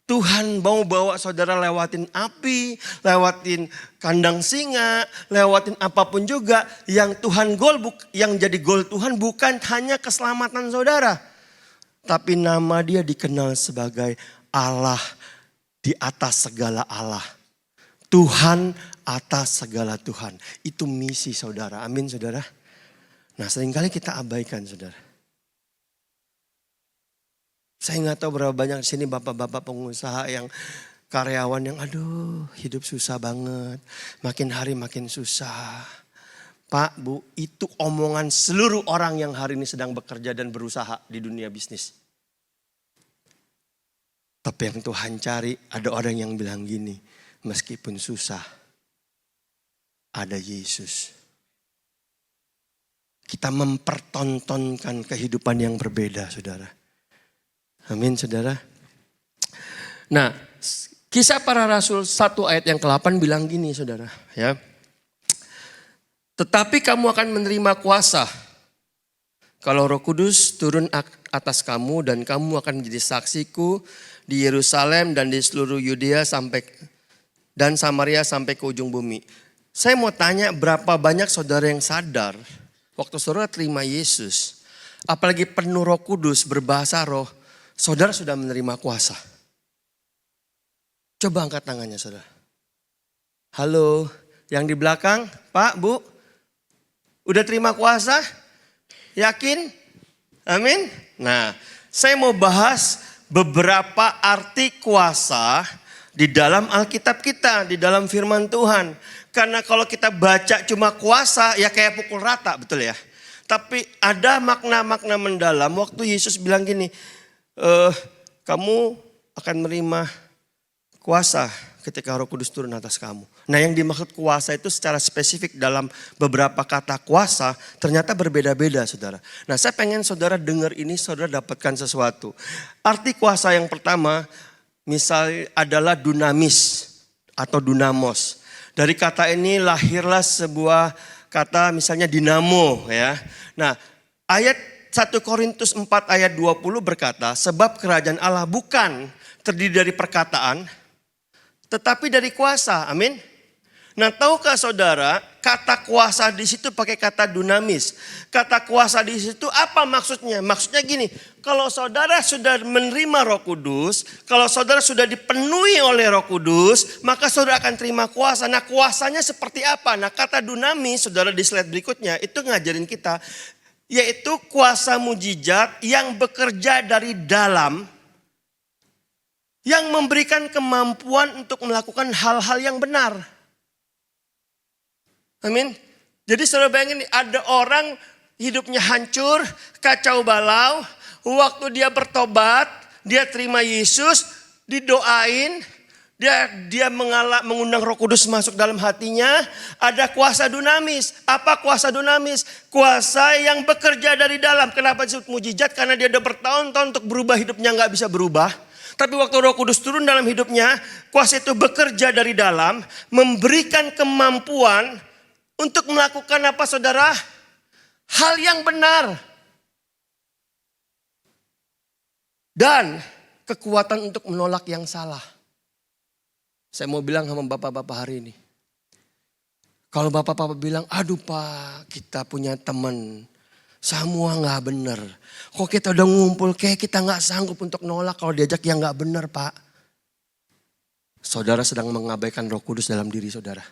Tuhan mau bawa saudara lewatin api, lewatin kandang singa, lewatin apapun juga. Yang Tuhan yang jadi goal Tuhan bukan hanya keselamatan saudara. Tapi nama Dia dikenal sebagai Allah di atas segala Allah. Tuhan atas segala Tuhan. Itu misi saudara. Amin saudara. Nah seringkali kita abaikan saudara. Saya nggak tahu berapa banyak di sini bapak-bapak pengusaha yang karyawan yang aduh hidup susah banget. Makin hari makin susah. Pak, Bu, itu omongan seluruh orang yang hari ini sedang bekerja dan berusaha di dunia bisnis. Tapi yang Tuhan cari ada orang yang bilang gini, meskipun susah, ada Yesus. Kita mempertontonkan kehidupan yang berbeda, saudara. Amin, saudara. Nah, Kisah Para Rasul 1 ayat yang ke-8 bilang gini, saudara. Ya. Tetapi kamu akan menerima kuasa kalau Roh Kudus turun atas kamu dan kamu akan menjadi saksiku di Yerusalem dan di seluruh Yudea dan Samaria sampai ke ujung bumi. Saya mau tanya berapa banyak saudara yang sadar waktu saudara terima Yesus, apalagi penuh Roh Kudus berbahasa roh, saudara sudah menerima kuasa. Coba angkat tangannya saudara. Halo, yang di belakang, Pak, Bu, udah terima kuasa? Yakin? Amin? Nah, saya mau bahas beberapa arti kuasa di dalam Alkitab kita, di dalam firman Tuhan. Karena kalau kita baca cuma kuasa, ya kayak pukul rata, betul ya. Tapi ada makna-makna mendalam. Waktu Yesus bilang gini, kamu akan menerima kuasa ketika Roh Kudus turun atas kamu. Nah, yang dimaksud kuasa itu secara spesifik dalam beberapa kata kuasa ternyata berbeda-beda, saudara. Nah, saya pengen saudara dengar ini, saudara dapatkan sesuatu. Arti kuasa yang pertama misalnya adalah dunamis atau dunamos. Dari kata ini lahirlah sebuah kata misalnya dinamo ya. Nah, ayat 1 Korintus 4 ayat 20 berkata, sebab kerajaan Allah bukan terdiri dari perkataan, tetapi dari kuasa. Amin. Nah, tahukah saudara, kata kuasa di situ pakai kata dunamis. Kata kuasa di situ apa maksudnya? Maksudnya gini, kalau saudara sudah menerima Roh Kudus, kalau saudara sudah dipenuhi oleh Roh Kudus, maka saudara akan terima kuasa. Nah, kuasanya seperti apa? Nah, kata dunamis, saudara di slide berikutnya itu ngajarin kita, yaitu kuasa mujizat yang bekerja dari dalam, yang memberikan kemampuan untuk melakukan hal-hal yang benar. Amin. Jadi saudara bayangin ada orang hidupnya hancur, kacau balau. Waktu dia bertobat, dia terima Yesus, didoain. Dia mengundang Roh Kudus masuk dalam hatinya. Ada kuasa dunamis. Apa kuasa dunamis? Kuasa yang bekerja dari dalam. Kenapa disebut mujizat? Karena dia udah bertahun-tahun untuk berubah, hidupnya gak bisa berubah. Tapi waktu Roh Kudus turun dalam hidupnya, kuasa itu bekerja dari dalam, memberikan kemampuan untuk melakukan apa saudara? Hal yang benar. Dan kekuatan untuk menolak yang salah. Saya mau bilang sama bapak-bapak hari ini. Kalau bapak-bapak bilang, aduh Pak, kita punya teman. Semua gak benar. Kok kita udah ngumpul kayak kita gak sanggup untuk nolak kalau diajak yang gak benar Pak. Saudara sedang mengabaikan Roh Kudus dalam diri saudara.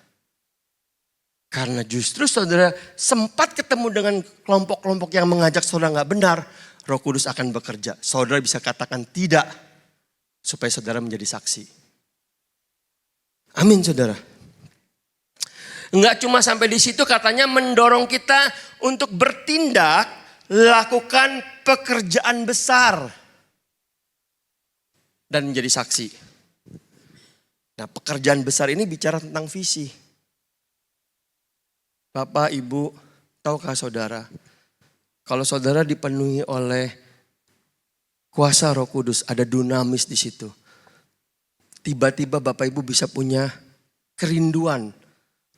Karena justru saudara sempat ketemu dengan kelompok-kelompok yang mengajak saudara gak benar. Roh Kudus akan bekerja. Saudara bisa katakan tidak. Supaya saudara menjadi saksi. Amin saudara. Enggak cuma sampai di situ, katanya mendorong kita untuk bertindak, lakukan pekerjaan besar. Dan menjadi saksi. Nah, pekerjaan besar ini bicara tentang visi. Bapak, Ibu, tahukah saudara? Kalau saudara dipenuhi oleh kuasa Roh Kudus, ada dunamis di situ. Tiba-tiba Bapak Ibu bisa punya kerinduan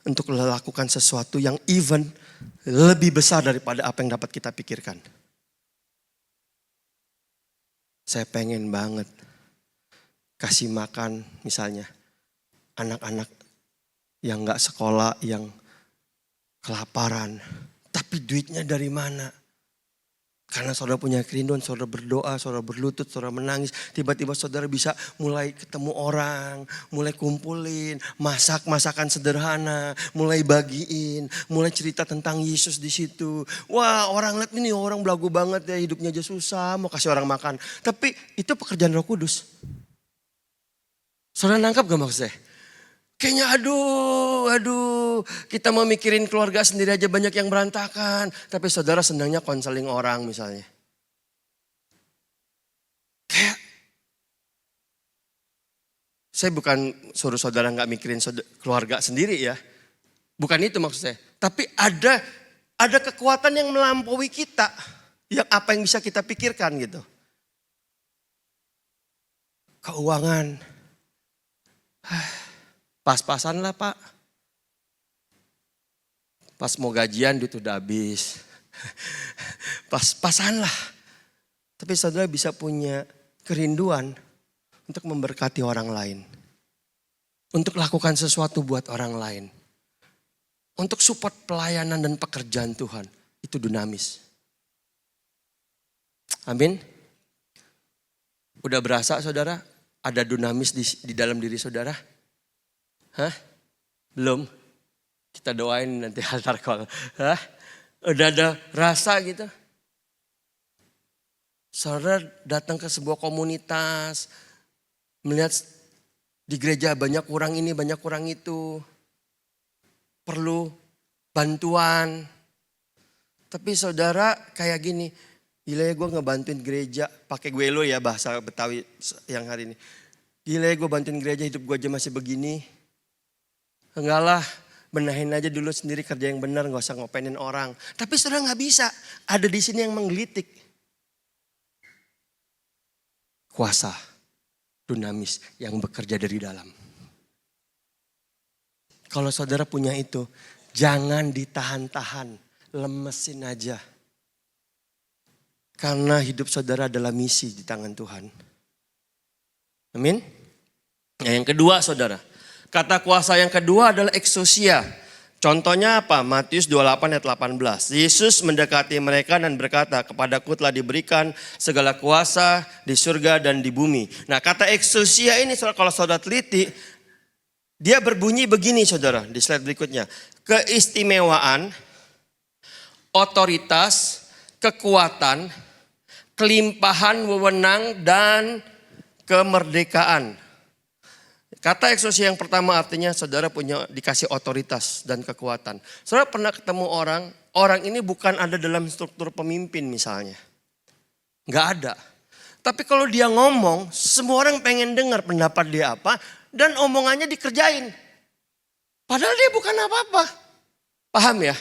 untuk melakukan sesuatu yang even lebih besar daripada apa yang dapat kita pikirkan. Saya pengen banget kasih makan misalnya anak-anak yang gak sekolah, yang kelaparan. Tapi duitnya dari mana? Karena saudara punya kerinduan, saudara berdoa, saudara berlutut, saudara menangis. Tiba-tiba saudara bisa mulai ketemu orang, mulai kumpulin, masak masakan sederhana, mulai bagiin, mulai cerita tentang Yesus di situ. Wah, orang lihat ini orang belagu banget ya, hidupnya aja susah, mau kasih orang makan. Tapi itu pekerjaan Roh Kudus. Saudara nangkap gak maksud saya? Kayaknya aduh, kita mau mikirin keluarga sendiri aja banyak yang berantakan. Tapi saudara senangnya konseling orang misalnya. Kayak, saya bukan suruh saudara gak mikirin keluarga sendiri ya. Bukan itu maksud saya. Tapi ada kekuatan yang melampaui kita. Yang apa yang bisa kita pikirkan gitu. Keuangan. Pas-pasan lah Pak. Pas mau gajian duit udah habis. Pas-pasan lah. Tapi saudara bisa punya kerinduan untuk memberkati orang lain. Untuk lakukan sesuatu buat orang lain. Untuk support pelayanan dan pekerjaan Tuhan. Itu dunamis. Amin. Udah berasa saudara? Ada dunamis di dalam diri saudara? Hah? Belum? Kita doain nanti altar call. Hah? Udah ada rasa gitu? Saudara datang ke sebuah komunitas, melihat Di gereja banyak kurang ini, banyak kurang itu. Perlu bantuan. Tapi saudara kayak gini, gila ya gue ngebantuin gereja. Pakai gue lo ya bahasa Betawi yang hari ini. Gila ya gue bantuin gereja, hidup gue aja masih begini. Enggak lah, benahin aja dulu sendiri, kerja yang benar, gak usah ngopenin orang. Tapi saudara gak bisa, ada di sini yang menggelitik. Kuasa dunamis yang bekerja dari dalam. Kalau saudara punya itu, jangan ditahan-tahan, lemesin aja. Karena hidup saudara adalah misi di tangan Tuhan. Amin. Nah, yang kedua saudara, kata kuasa yang kedua adalah exousia. Contohnya apa? Matius 28 ayat 18. Yesus mendekati mereka dan berkata, kepadaku telah diberikan segala kuasa di surga dan di bumi. Nah kata exousia ini kalau saudara teliti, dia berbunyi begini saudara di slide berikutnya. Keistimewaan, otoritas, kekuatan, kelimpahan wewenang dan kemerdekaan. Kata exousia yang pertama artinya saudara punya dikasih otoritas dan kekuatan. Saudara pernah ketemu orang ini bukan ada dalam struktur pemimpin misalnya. Nggak ada. Tapi kalau dia ngomong, semua orang pengen dengar pendapat dia apa dan omongannya dikerjain. Padahal dia bukan apa-apa. Paham ya?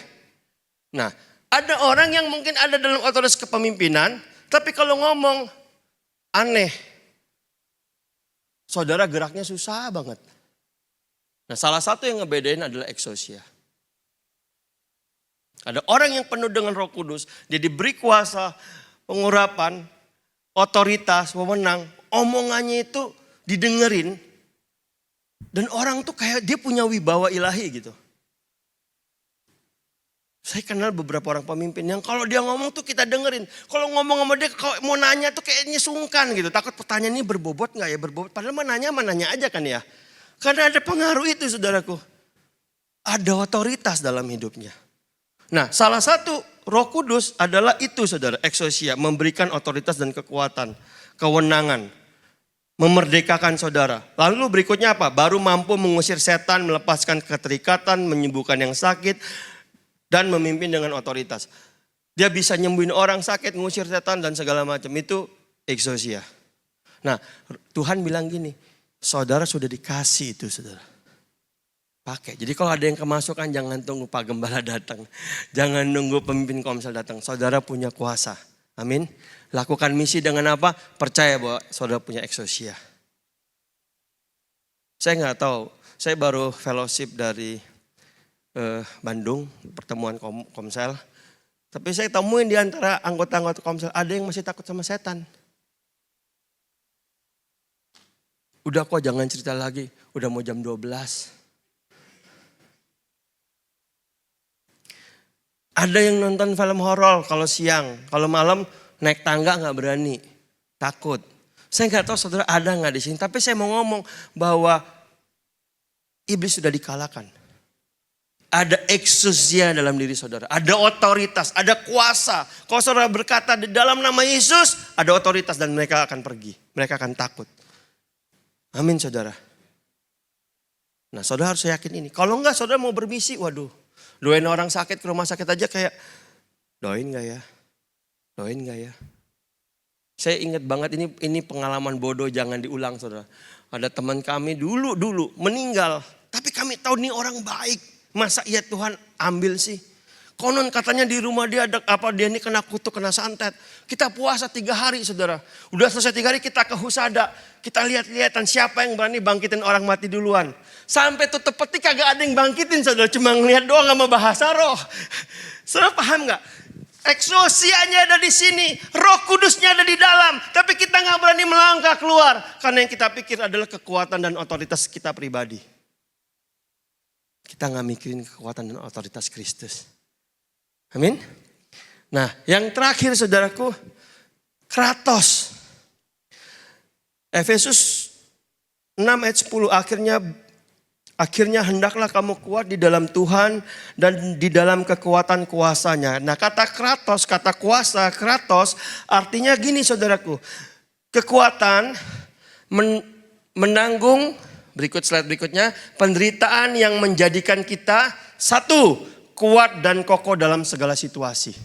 Nah, ada orang yang mungkin ada dalam otoritas kepemimpinan, tapi kalau ngomong aneh. Saudara geraknya susah banget. Nah salah satu yang ngebedain adalah exousia. Ada orang yang penuh dengan Roh Kudus, dia diberi kuasa, pengurapan, otoritas, wewenang, omongannya itu didengerin. Dan orang tuh kayak dia punya wibawa ilahi gitu. Saya kenal beberapa orang pemimpin yang kalau dia ngomong tuh kita dengerin. Kalau ngomong sama dia kalau mau nanya tuh kayaknya sungkan gitu. Takut pertanyaan ini berbobot gak ya? Berbobot. Padahal nanya aja kan ya. Karena ada pengaruh itu saudaraku. Ada otoritas dalam hidupnya. Nah salah satu Roh Kudus adalah itu saudara. Exousia, memberikan otoritas dan kekuatan. Kewenangan. Memerdekakan saudara. Lalu berikutnya apa? Baru mampu mengusir setan, melepaskan keterikatan, menyembuhkan yang sakit. Dan memimpin dengan otoritas. Dia bisa nyembuhin orang sakit, ngusir setan dan segala macam. Itu exousia. Nah Tuhan bilang gini, saudara sudah dikasih itu saudara. Pakai. Jadi kalau ada yang kemasukan jangan tunggu Pak Gembala datang. Jangan nunggu pemimpin komsel datang. Saudara punya kuasa. Amin. Lakukan misi dengan apa? Percaya bahwa saudara punya exousia. Saya nggak tahu. Saya baru fellowship dari Bandung, pertemuan komsel. Tapi saya temuin di antara anggota-anggota komsel, ada yang masih takut sama setan. Udah kok jangan cerita lagi, udah mau jam 12. Ada yang nonton film horor kalau siang, kalau malam naik tangga gak berani, takut. Saya gak tahu saudara ada gak di sini, tapi saya mau ngomong bahwa iblis sudah dikalahkan. Ada exousia dalam diri saudara. Ada otoritas, ada kuasa. Kalau saudara berkata di dalam nama Yesus, ada otoritas dan mereka akan pergi. Mereka akan takut. Amin saudara. Nah saudara harus yakin ini. Kalau enggak saudara mau bermisi, waduh. Doain orang sakit ke rumah sakit aja kayak, doain gak ya? Doain gak ya? Saya ingat banget ini pengalaman bodoh jangan diulang saudara. Ada teman kami dulu meninggal. Tapi kami tahu nih orang baik. Masa iya Tuhan ambil sih? Konon katanya di rumah dia ada dia ini kena kutuk, kena santet. Kita puasa 3 hari saudara. Udah selesai 3 hari kita ke husada. Kita lihat-lihatan siapa yang berani bangkitin orang mati duluan. Sampai tutup peti kagak ada yang bangkitin saudara. Cuma ngeliat doang sama bahasa roh. Saudara paham gak? Exousianya ada di sini. Roh Kudusnya ada di dalam. Tapi kita gak berani melangkah keluar. Karena yang kita pikir adalah kekuatan dan otoritas kita pribadi. Kita gak mikirin kekuatan dan otoritas Kristus. Amin. Nah yang terakhir saudaraku, kratos. Efesus 6 ayat 10 akhirnya hendaklah kamu kuat di dalam Tuhan dan di dalam kekuatan kuasanya. Nah kata kratos, kata kuasa, kratos artinya gini saudaraku. Kekuatan menanggung, Slide berikutnya. Penderitaan yang menjadikan kita satu, kuat dan kokoh dalam segala situasi.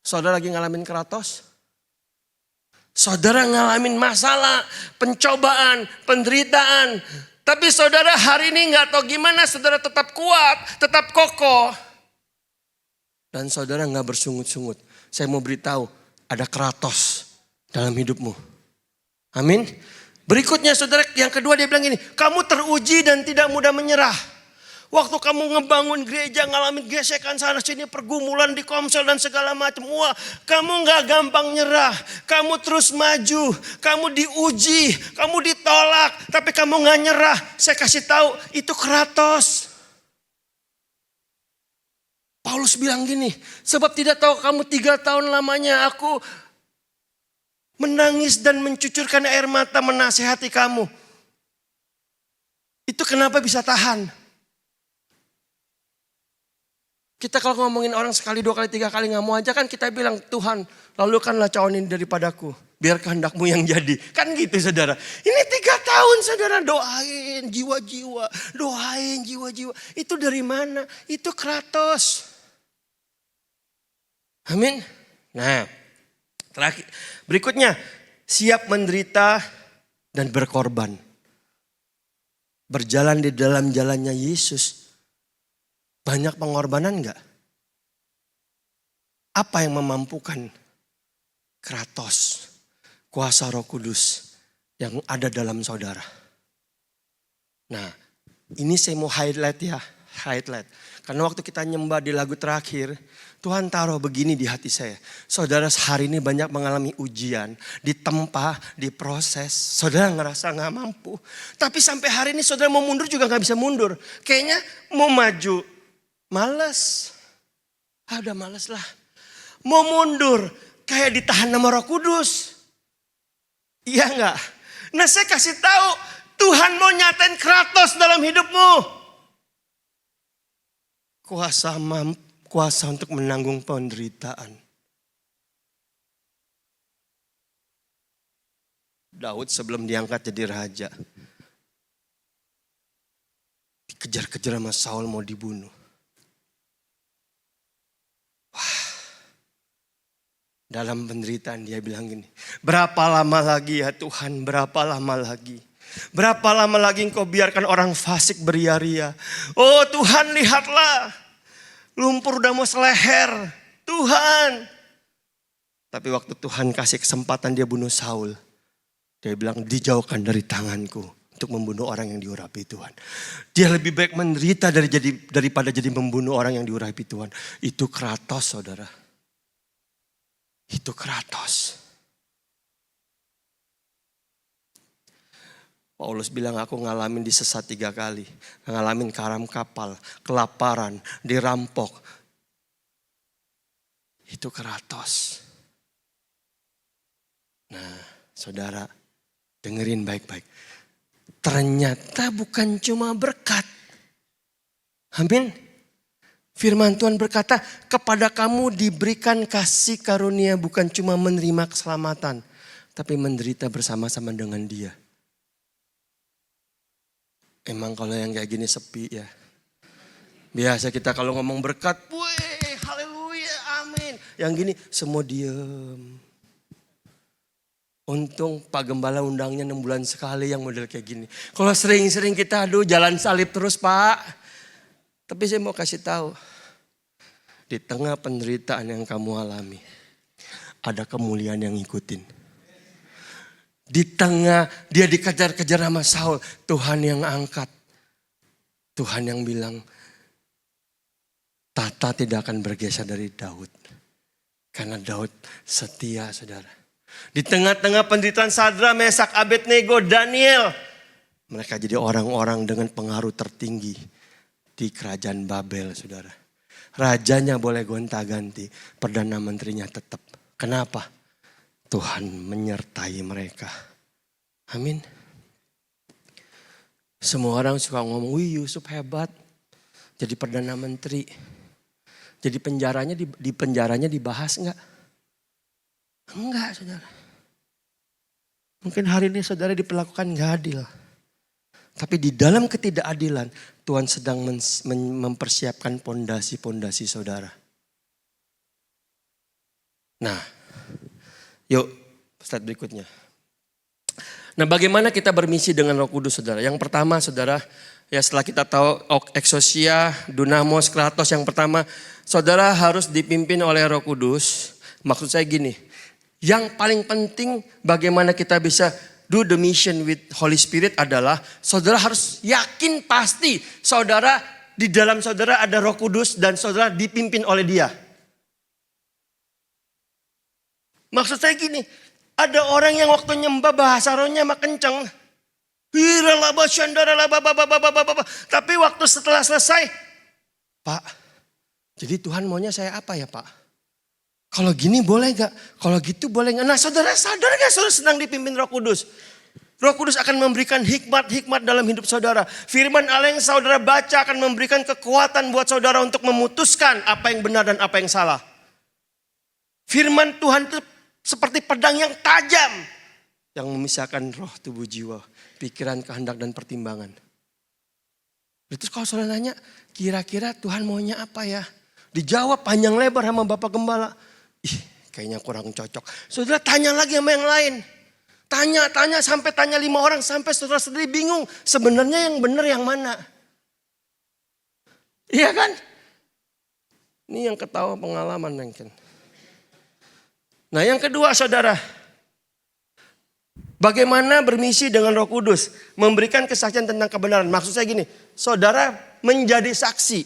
Saudara lagi ngalamin keratos? Saudara ngalamin masalah, pencobaan, penderitaan. Tapi saudara hari ini gak tahu gimana saudara tetap kuat, tetap kokoh. Dan saudara gak bersungut-sungut. Saya mau beritahu, ada keratos dalam hidupmu. Amin. Berikutnya saudara, yang kedua dia bilang gini, kamu teruji dan tidak mudah menyerah. Waktu kamu ngebangun gereja, ngalamin gesekan sana sini, pergumulan di komsel dan segala macam. Wah, kamu gak gampang nyerah. Kamu terus maju, kamu diuji, kamu ditolak. Tapi kamu gak nyerah. Saya kasih tahu, itu keratos. Paulus bilang gini, sebab tidak tahu kamu 3 tahun lamanya aku menangis dan mencucurkan air mata menasehati kamu. Itu kenapa bisa tahan? Kita kalau ngomongin orang sekali, 2 kali, 3 kali gak mau aja kan kita bilang, Tuhan lalukanlah cawan ini daripadaku. Biar kehendakmu yang jadi. Kan gitu saudara. Ini 3 tahun saudara doain jiwa-jiwa. Doain jiwa-jiwa. Itu dari mana? Itu keratos. Amin. Nah, terakhir. Berikutnya, siap menderita dan berkorban. Berjalan di dalam jalannya Yesus. Banyak pengorbanan enggak? Apa yang memampukan? Kratos, kuasa Roh Kudus yang ada dalam saudara. Nah, ini saya mau highlight ya, highlight. Karena waktu kita nyembah di lagu terakhir, Tuhan taruh begini di hati saya. Saudara hari ini banyak mengalami ujian, ditempa, diproses. Saudara ngerasa gak mampu. Tapi sampai hari ini saudara mau mundur juga gak bisa mundur. Kayaknya mau maju, males. Udah males lah. Mau mundur, kayak ditahan sama Roh Kudus. Iya gak? Nah saya kasih tahu, Tuhan mau nyatain kratos dalam hidupmu. Kuasa untuk menanggung penderitaan. Daud sebelum diangkat jadi raja, dikejar-kejar sama Saul mau dibunuh. Wah, dalam penderitaan dia bilang gini, berapa lama lagi ya Tuhan, berapa lama lagi? Berapa lama lagi engkau biarkan orang fasik beria-ria? Oh Tuhan lihatlah, lumpur udah mau seleher. Tuhan. Tapi waktu Tuhan kasih kesempatan dia bunuh Saul, dia bilang dijauhkan dari tanganku untuk membunuh orang yang diurapi Tuhan. Dia lebih baik menderita daripada jadi membunuh orang yang diurapi Tuhan. Itu kratos saudara. Itu kratos. Paulus bilang aku ngalamin disesat 3 kali. Ngalamin karam kapal, kelaparan, dirampok. Itu keratos. Nah saudara dengerin baik-baik. Ternyata bukan cuma berkat. Amin. Firman Tuhan berkata kepada kamu diberikan kasih karunia bukan cuma menerima keselamatan. Tapi menderita bersama-sama dengan dia. Emang kalau yang kayak gini sepi ya. Biasa kita kalau ngomong berkat, wih haleluya amin. Yang gini semua diem. Untung Pak Gembala undangnya 6 bulan sekali yang model kayak gini. Kalau sering-sering kita aduh jalan salib terus Pak. Tapi saya mau kasih tahu. Di tengah penderitaan yang kamu alami. Ada kemuliaan yang ngikutin. Di tengah dia dikejar-kejar sama Saul. Tuhan yang angkat. Tuhan yang bilang. Tata tidak akan bergeser dari Daud. Karena Daud setia saudara. Di tengah-tengah penderitaan Sadra, Mesak, Abednego, Daniel. Mereka jadi orang-orang dengan pengaruh tertinggi. Di kerajaan Babel saudara. Rajanya boleh gonta-ganti. Perdana menterinya tetap. Kenapa? Tuhan menyertai mereka. Amin. Semua orang suka ngomong, wih Yusuf hebat. Jadi Perdana Menteri. Jadi di penjaranya dibahas enggak? Enggak saudara. Mungkin hari ini saudara diperlakukan gak adil. Tapi di dalam ketidakadilan, Tuhan sedang mempersiapkan pondasi-pondasi saudara. Nah, yuk slide berikutnya. Nah, bagaimana kita bermisi dengan Roh Kudus, saudara? Yang pertama, saudara, ya setelah kita tahu eksosia, dunamos, kratos, yang pertama, saudara harus dipimpin oleh Roh Kudus. Maksud saya gini, yang paling penting bagaimana kita bisa do the mission with Holy Spirit adalah saudara harus yakin pasti saudara di dalam saudara ada Roh Kudus dan saudara dipimpin oleh Dia. Maksud saya gini, ada orang yang waktu nyembah bahasa rohnya mah kenceng. Tapi waktu setelah selesai, Pak, jadi Tuhan maunya saya apa ya Pak? Kalau gini boleh gak? Kalau gitu boleh gak? Nah saudara sadar gak saudara sedang dipimpin Roh Kudus? Roh Kudus akan memberikan hikmat-hikmat dalam hidup saudara. Firman Allah yang saudara baca akan memberikan kekuatan buat saudara untuk memutuskan apa yang benar dan apa yang salah. Firman Tuhan itu seperti pedang yang tajam. Yang memisahkan roh, tubuh, jiwa, pikiran, kehendak, dan pertimbangan. Terus kalau saudara nanya, kira-kira Tuhan maunya apa ya? Dijawab panjang lebar sama Bapak Gembala. Ih, kayaknya kurang cocok. Saudara tanya lagi sama yang lain. Tanya sampai tanya 5 orang. Sampai saudara sendiri bingung. Sebenarnya yang benar yang mana? Iya kan? Ini yang ketawa pengalaman mungkin. Nah yang kedua saudara. Bagaimana bermisi dengan Roh Kudus. Memberikan kesaksian tentang kebenaran. Maksud saya gini. Saudara menjadi saksi.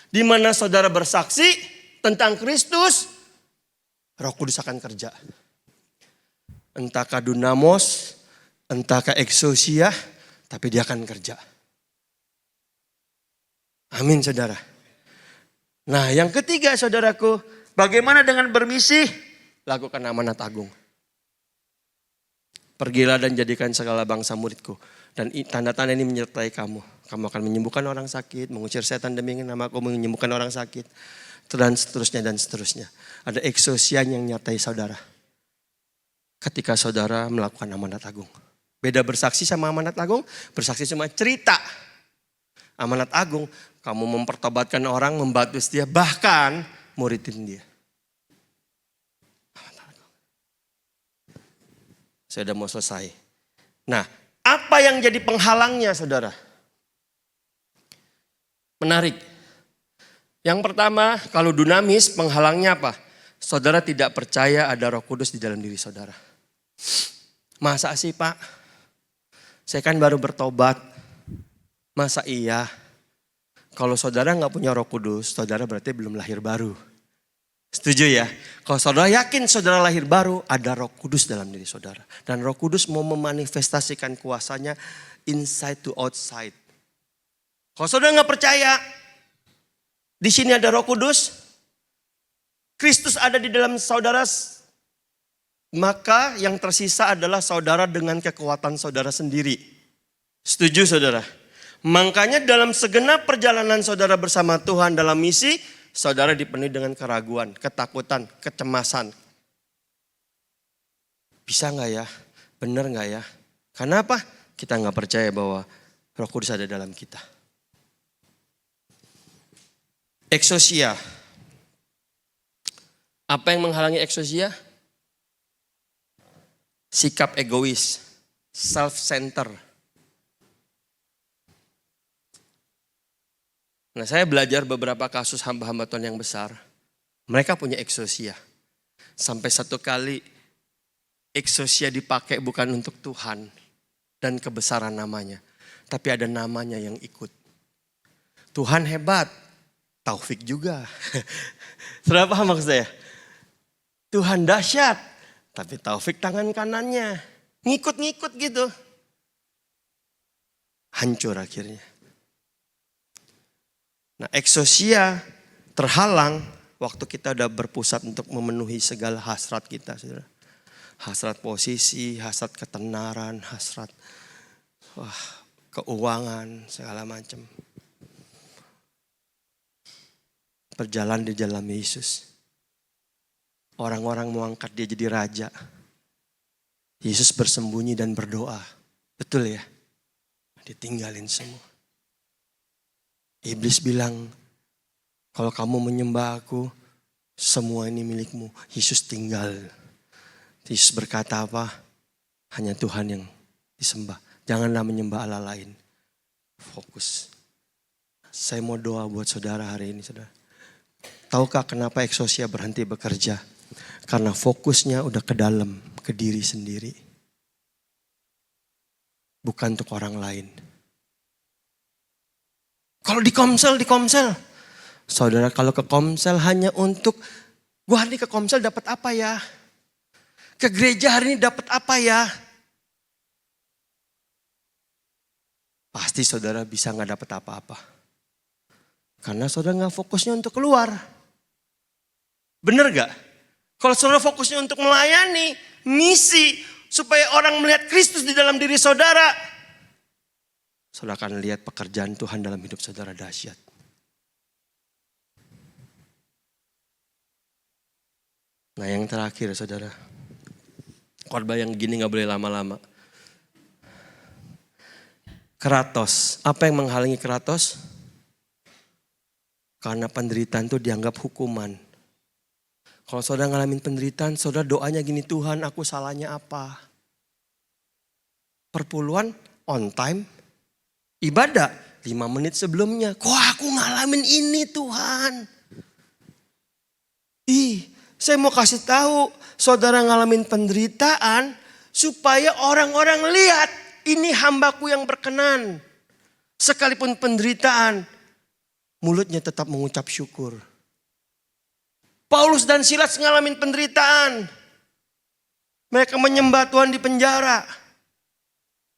Di mana saudara bersaksi tentang Kristus. Roh Kudus akan kerja. Entahkah dunamos, entahkah eksosia, tapi dia akan kerja. Amin saudara. Nah yang ketiga saudaraku, bagaimana dengan bermisi? Lakukan amanat agung. Pergilah dan jadikan segala bangsa muridku. Dan tanda-tanda ini menyertai kamu. Kamu akan menyembuhkan orang sakit, mengusir setan demi namaku, menyembuhkan orang sakit. Dan seterusnya dan seterusnya. Ada eksosian yang nyertai saudara. Ketika saudara melakukan amanat agung. Beda bersaksi sama amanat agung. Bersaksi cuma cerita. Amanat agung, kamu mempertobatkan orang, membaptis dia, bahkan muridin dia. Saya udah mau selesai. Nah, apa yang jadi penghalangnya saudara? Menarik. Yang pertama, kalau dunamis penghalangnya apa? Saudara tidak percaya ada Roh Kudus di dalam diri saudara. Masa sih Pak? Saya kan baru bertobat. Masa iya? Kalau saudara nggak punya Roh Kudus, saudara berarti belum lahir baru. Setuju ya? Kalau saudara yakin saudara lahir baru, ada Roh Kudus dalam diri saudara. Dan Roh Kudus mau memanifestasikan kuasanya inside to outside. Kalau saudara nggak percaya, di sini ada Roh Kudus, Kristus ada di dalam saudara, maka yang tersisa adalah saudara dengan kekuatan saudara sendiri. Setuju saudara? Makanya dalam segenap perjalanan saudara bersama Tuhan dalam misi, saudara dipenuhi dengan keraguan, ketakutan, kecemasan. Bisa gak ya? Benar gak ya? Karena apa? Kita gak percaya bahwa Roh Kudus ada dalam kita. Eksosia. Apa yang menghalangi eksosia? Sikap egois, self-center. Nah saya belajar beberapa kasus hamba-hamba Tuhan yang besar. Mereka punya eksosia. Sampai satu kali eksosia dipakai bukan untuk Tuhan dan kebesaran namanya. Tapi ada namanya yang ikut. Tuhan hebat, Taufik juga. Sudah paham maksud saya? Tuhan dahsyat, tapi Taufik tangan kanannya. Ngikut-ngikut gitu. Hancur akhirnya. Nah eksosia terhalang waktu kita udah berpusat untuk memenuhi segala hasrat kita. Saudara. Hasrat posisi, hasrat ketenaran, hasrat keuangan, segala macam. Berjalan di dalam Yesus. Orang-orang mau angkat dia jadi raja. Yesus bersembunyi dan berdoa. Betul ya? Ditinggalin semua. Iblis bilang, kalau kamu menyembah aku, semua ini milikmu. Yesus tinggal. Yesus berkata apa? Hanya Tuhan yang disembah. Janganlah menyembah Allah lain. Fokus. Saya mau doa buat saudara hari ini, saudara. Tahukah kenapa Exousia berhenti bekerja? Karena fokusnya udah ke dalam, ke diri sendiri. Bukan untuk orang lain. Kalau di Komsel. Saudara, kalau ke Komsel hanya untuk, gua hari ini ke Komsel dapat apa ya? Ke gereja hari ini dapat apa ya? Pasti saudara bisa gak dapat apa-apa. Karena saudara gak fokusnya untuk keluar. Bener gak? Kalau saudara fokusnya untuk melayani, misi, supaya orang melihat Kristus di dalam diri saudara, saudara akan lihat pekerjaan Tuhan dalam hidup saudara dahsyat. Nah yang terakhir saudara, khotbah yang gini gak boleh lama-lama. Kratos, apa yang menghalangi Kratos? Karena penderitaan itu dianggap hukuman. Kalau saudara ngalamin penderitaan, saudara doanya gini, Tuhan aku salahnya apa? Perpuluhan on time, ibadah 5 menit sebelumnya. Kok aku ngalamin ini Tuhan? Saya mau kasih tahu, saudara ngalamin penderitaan supaya orang-orang lihat ini hambaku yang berkenan. Sekalipun penderitaan, mulutnya tetap mengucap syukur. Paulus dan Silas ngalamin penderitaan. Mereka menyembah Tuhan di penjara.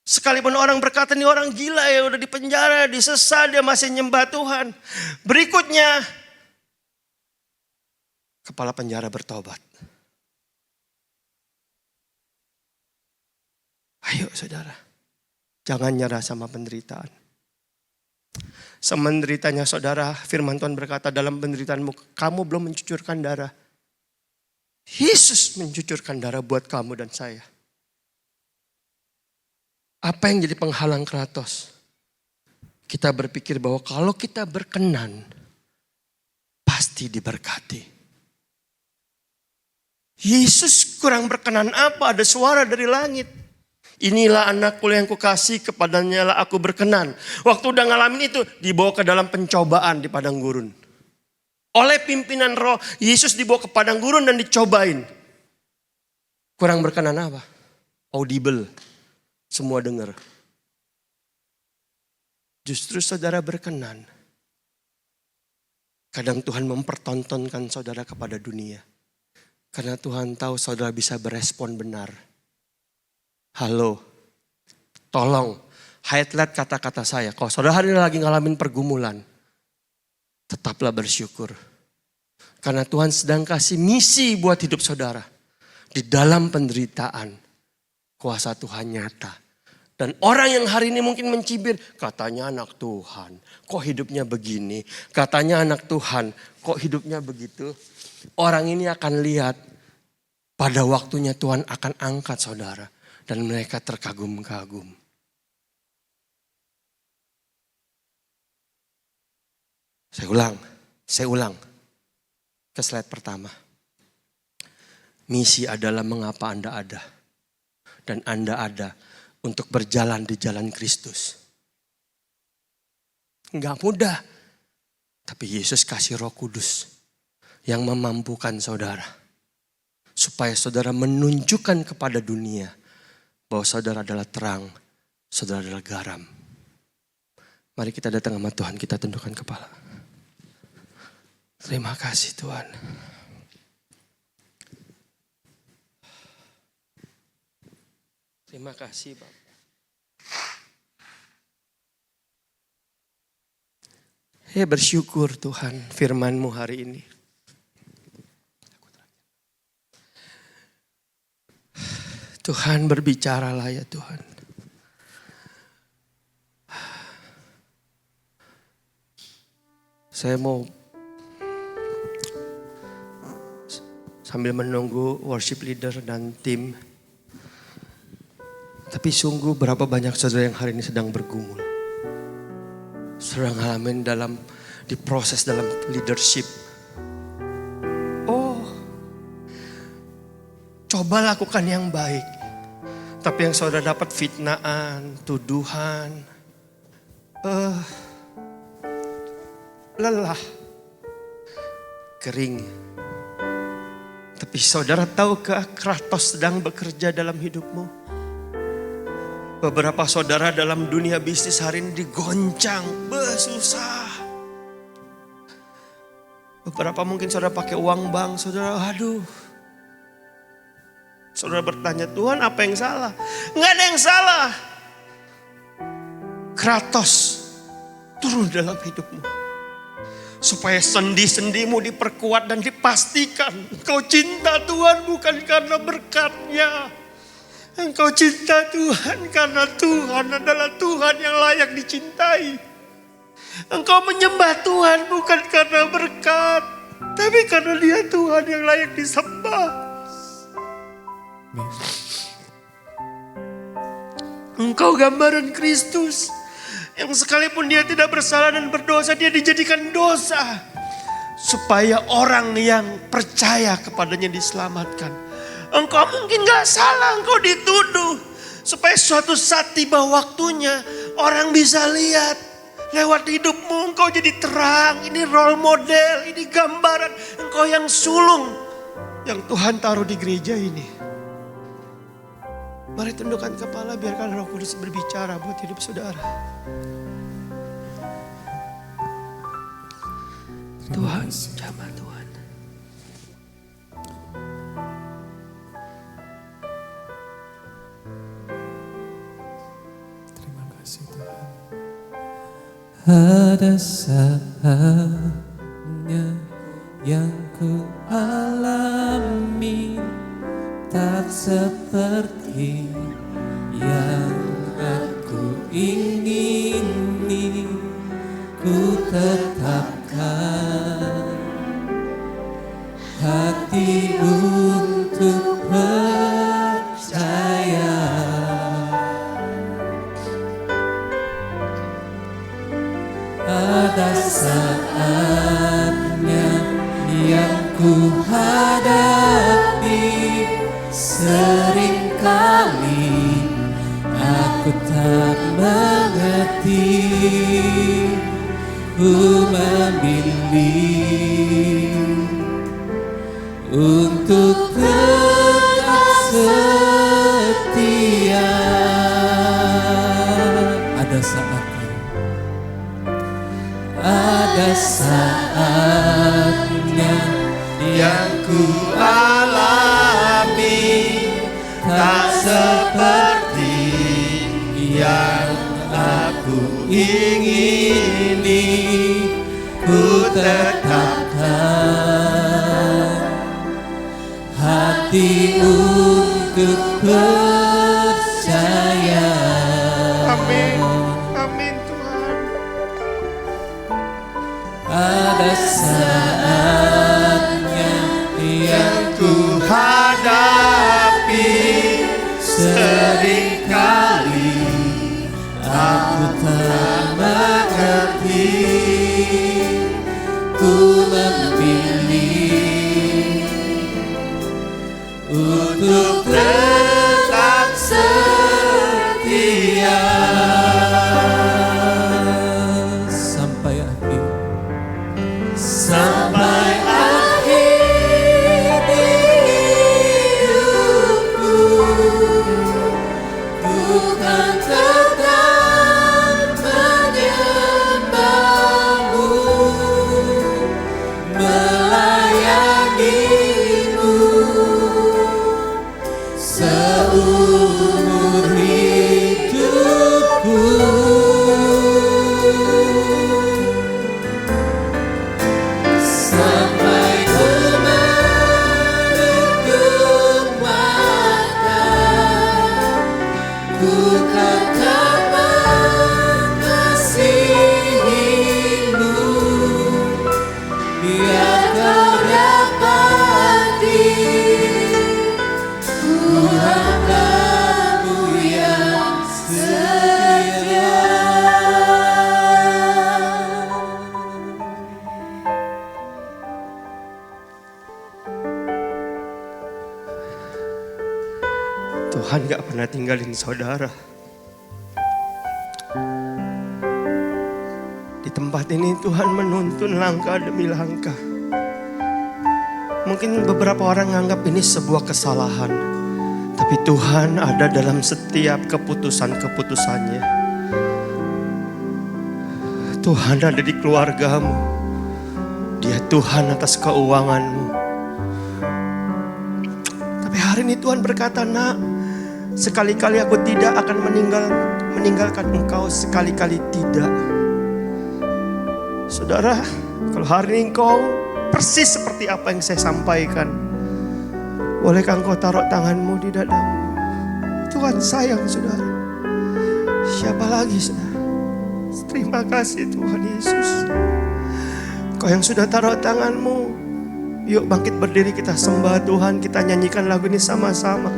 Sekalipun orang berkata ini orang gila ya udah di penjara, disesat, dia masih nyembah Tuhan. Berikutnya, kepala penjara bertobat. Ayo saudara, jangan nyerah sama penderitaan. Semenderitanya saudara, firman Tuhan berkata dalam penderitaanmu, kamu belum mencucurkan darah. Yesus mencucurkan darah buat kamu dan saya. Apa yang jadi penghalang Kratos? Kita berpikir bahwa kalau kita berkenan, pasti diberkati. Yesus kurang berkenan apa? Ada suara dari langit. Inilah anakku yang kukasih, kepadanya lah aku berkenan. Waktu udah ngalamin itu, dibawa ke dalam pencobaan di padang gurun. Oleh pimpinan roh, Yesus dibawa ke padang gurun dan dicobain. Kurang berkenan apa? Audible. Semua dengar. Justru saudara berkenan. Kadang Tuhan mempertontonkan saudara kepada dunia. Karena Tuhan tahu saudara bisa berespon benar. Halo, tolong highlight kata-kata saya. Kalau saudara hari ini lagi ngalamin pergumulan, tetaplah bersyukur. Karena Tuhan sedang kasih misi buat hidup saudara. Di dalam penderitaan, kuasa Tuhan nyata. Dan orang yang hari ini mungkin mencibir, katanya anak Tuhan, kok hidupnya begini? Katanya anak Tuhan, kok hidupnya begitu? Orang ini akan lihat, pada waktunya Tuhan akan angkat saudara. Dan mereka terkagum-kagum. Saya ulang. Ke slide pertama. Misi adalah mengapa Anda ada. Dan Anda ada untuk berjalan di jalan Kristus. Enggak mudah. Tapi Yesus kasih Roh Kudus yang memampukan saudara. Supaya saudara menunjukkan kepada dunia bahwa saudara adalah terang, saudara adalah garam. Mari kita datang sama Tuhan, kita tundukkan kepala. Terima kasih Tuhan. Terima kasih Bapak. Bersyukur Tuhan firman-Mu hari ini. Tuhan berbicaralah ya Tuhan. Saya mau sambil menunggu worship leader dan tim. Tapi sungguh berapa banyak saudara yang hari ini sedang bergumul. Saudara ngalamin di proses dalam leadership. Oh, coba lakukan yang baik. Tapi yang saudara dapat fitnaan, tuduhan, lelah, kering. Tapi saudara tahukah Kratos sedang bekerja dalam hidupmu? Beberapa saudara dalam dunia bisnis hari ini digoncang, susah. Beberapa mungkin saudara pakai uang bank, saudara aduh. Saudara bertanya, Tuhan apa yang salah? Nggak ada yang salah. Kratos turun dalam hidupmu. Supaya sendi-sendimu diperkuat dan dipastikan engkau cinta Tuhan bukan karena berkatnya. Engkau cinta Tuhan karena Tuhan adalah Tuhan yang layak dicintai. Engkau menyembah Tuhan bukan karena berkat, tapi karena Dia Tuhan yang layak disembah. Engkau gambaran Kristus yang sekalipun Dia tidak bersalah dan berdosa, Dia dijadikan dosa supaya orang yang percaya kepadanya diselamatkan. Engkau mungkin gak salah, engkau dituduh. Supaya suatu saat tiba waktunya orang bisa lihat lewat hidupmu. Engkau jadi terang, ini role model, ini gambaran. Engkau yang sulung yang Tuhan taruh di gereja ini. Mari tundukkan kepala, biarkan Roh Kudus berbicara buat hidup saudara. Tuhan, jamah Tuhan. Ada saatnya yang ku alami tak seperti yang aku ingini. Ku tetapkan hati untuk percaya. Ada saatnya yang ku hadapi, seringkali aku tak mengerti. Ku memilih untuk tetap setia. Ada saatnya yang ku alami tak seperti yang aku ingini. Ku tetapkan hati untuk percaya. Amin, amin Tuhan. Ada saatnya yang ku hadapi, seringkali aku tak mengerti. Ku memilih untuk tetap Tuhan gak pernah tinggalin saudara. Di tempat ini Tuhan menuntun langkah demi langkah. Mungkin beberapa orang menganggap ini sebuah kesalahan. Tapi Tuhan ada dalam setiap keputusan-keputusannya. Tuhan ada di keluargamu. Dia Tuhan atas keuanganmu. Tapi hari ini Tuhan berkata, nak, sekali-kali aku tidak akan meninggalkan engkau, sekali-kali tidak. Saudara, kalau hari ini engkau persis seperti apa yang saya sampaikan, bolehkah engkau taruh tanganmu di dadamu? Tuhan sayang saudara. Siapa lagi saudara? Terima kasih Tuhan Yesus. Kau yang sudah taruh tanganmu, yuk bangkit berdiri, kita sembah Tuhan, kita nyanyikan lagu ini sama-sama.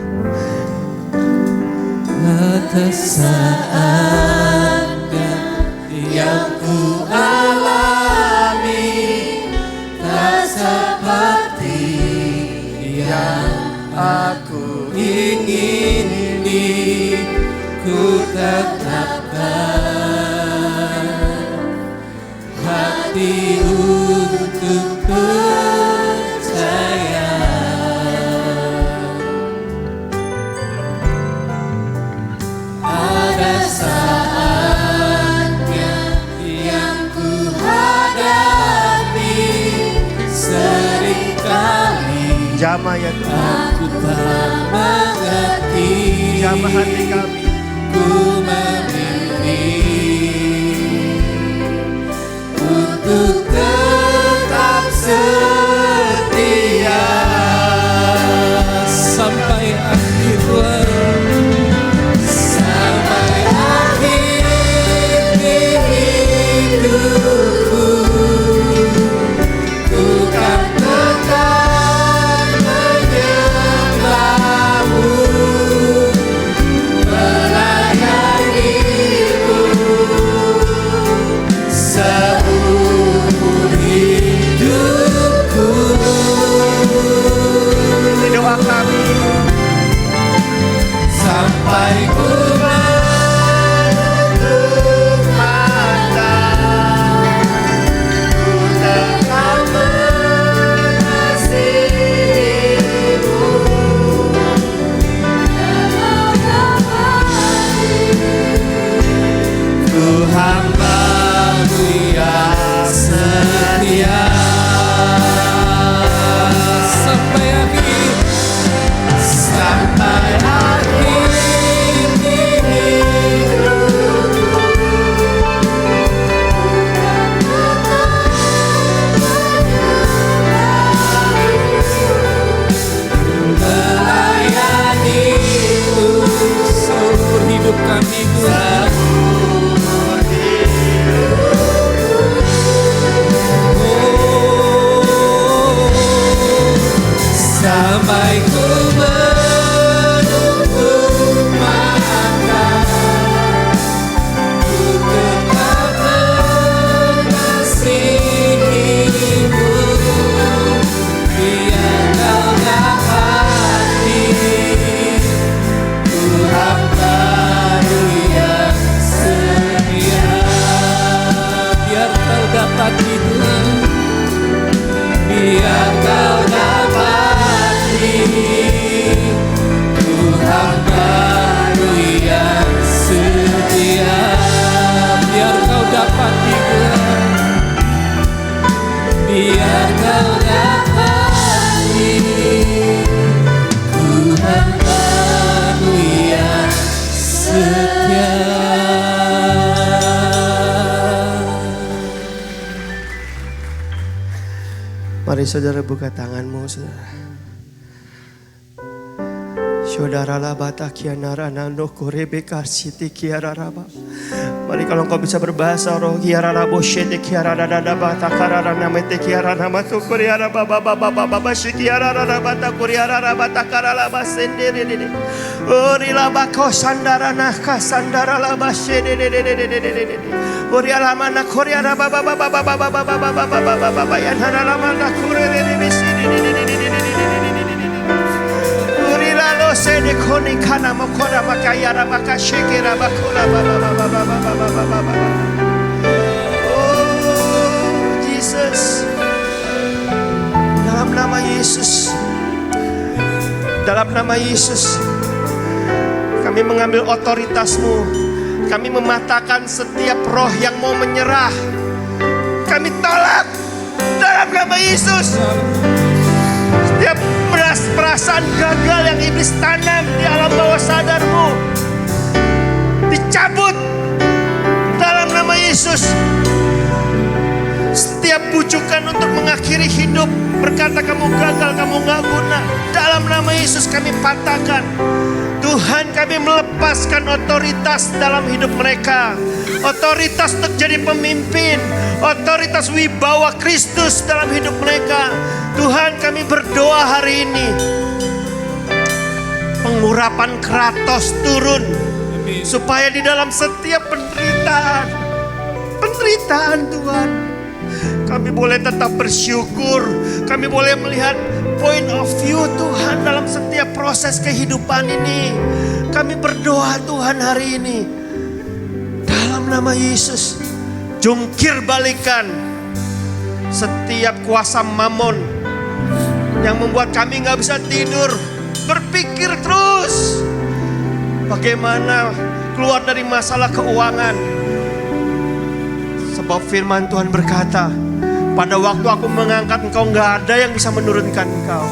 Atas saatnya yang ku alami, tak seperti yang aku ingini, ku tetapkan hati untuk percaya. Ada saatnya yang ku hadapi, seringkali Jamah ya Tuhan, aku tak mengerti. jamah hati kami. Ku memilih untuk tetap setia sampai akhir Tuhan, sampai akhir hidupku. Ku kan tetap menyembahmu, melayanimu seumur hidupku. Ini doa kami. Sampai ku menutup mata, ku tetap mengasihimu. Ku hamba-Mu yang setia sampai akhir, sampai akhir hidupku. Melayanimu seumur hidup kami Tuhan. Sampai ku menutup mata, ku tetap mengasihimu. Biar kau dapati, ku hamba-Mu yang setia. Biar kau dapati Tuhan, biar kau dapati, ku hamba-Mu yang setia. Biar kau dapati Tuhan, biar kau dapati, ku hamba-Mu yang setia. Mari saudara buka tanganmu saudara. Saudara labata kianara nando korebe karsiti kiara raba. Mari kalau engkau bisa berbahasa roh kiara rabo shete kiara dada bata karara namete kiara namato kuriara baba baba baba shikiara raba ta kuriara raba ta karala basende de. Ori laba ko sandara naka sandara laba shede de. Ori alamana kuriara baba baba baba baba baba baba baba baba yanara lamana kurere de. kone kana mokora makayara makashekera bakora baba. Oh Jesus. Dalam nama Yesus. Dalam nama Yesus. Kami mengambil otoritas-Mu. Kami mematahkan setiap roh yang mau menyerah. Kami tolak dalam nama Yesus. Setiap perasaan gagal yang iblis tanam di alam bawah sadarmu dicabut dalam nama Yesus. Setiap bujukan untuk mengakhiri hidup, berkata kamu gagal, kamu gak guna, dalam nama Yesus kami patahkan. Tuhan, kami melepaskan otoritas dalam hidup mereka. Otoritas untuk jadi pemimpin, otoritas wibawa Kristus dalam hidup mereka. Tuhan, kami berdoa hari ini, pengurapan Kratos turun, supaya di dalam setiap penderitaan Tuhan, kami boleh tetap bersyukur. Kami boleh melihat point of view Tuhan dalam setiap proses kehidupan ini. Kami berdoa Tuhan hari ini, dalam nama Yesus, jungkir balikan setiap kuasa mamon yang membuat kami gak bisa tidur, berpikir terus bagaimana keluar dari masalah keuangan. Sebab firman Tuhan berkata, pada waktu aku mengangkat engkau, gak ada yang bisa menurunkan engkau.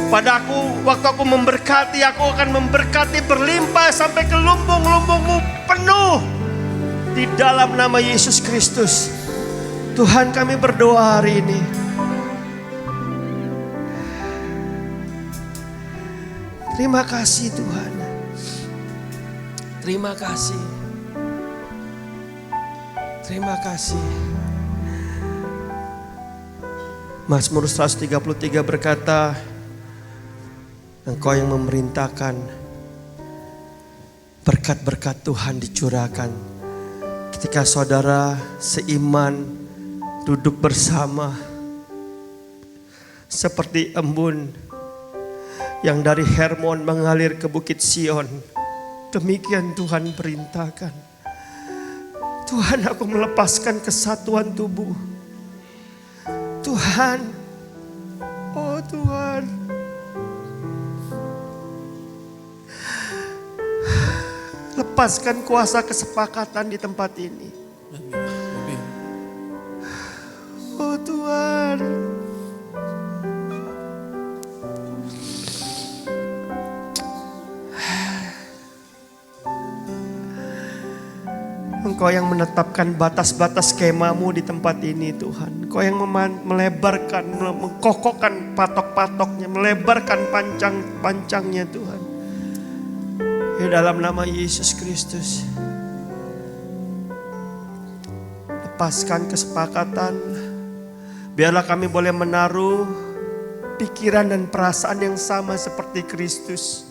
Waktu aku memberkati, aku akan memberkati berlimpah sampai ke lumbung-lumbungmu penuh. Di dalam nama Yesus Kristus. Tuhan, kami berdoa hari ini. Terima kasih Tuhan. Terima kasih. Terima kasih. Mazmur 133 berkata, Engkau yang memerintahkan, berkat-berkat Tuhan dicurahkan. Ketika saudara seiman duduk bersama, seperti embun yang dari Hermon mengalir ke Bukit Sion, demikian Tuhan perintahkan. Tuhan, aku melepaskan kesatuan tubuh. Tuhan, oh Tuhan, lepaskan kuasa kesepakatan di tempat ini. Oh Tuhan, Engkau yang menetapkan batas-batas skemamu di tempat ini Tuhan. Engkau yang melebarkan, mengkokokkan patok-patoknya, melebarkan pancang-pancangnya Tuhan. Ya dalam nama Yesus Kristus. Lepaskan kesepakatan. Biarlah kami boleh menaruh pikiran dan perasaan yang sama seperti Kristus.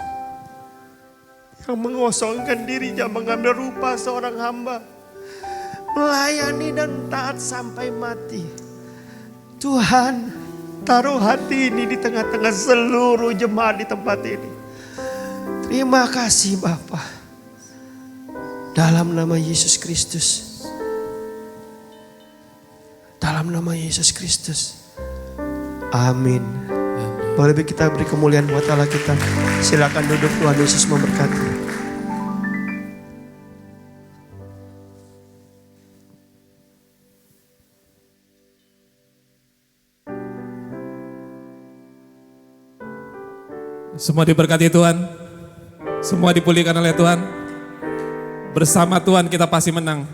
Yang mengosongkan dirinya, mengambil rupa seorang hamba. Melayani dan taat sampai mati. Tuhan, taruh hati ini di tengah-tengah seluruh jemaat di tempat ini. Terima kasih Bapa. Dalam nama Yesus Kristus. Dalam nama Yesus Kristus. Amin. Boleh kita beri kemuliaan buat Allah kita. Silakan duduk, Tuhan Yesus memberkati. Semua diberkati Tuhan. Semua dipulihkan oleh Tuhan. Bersama Tuhan kita pasti menang.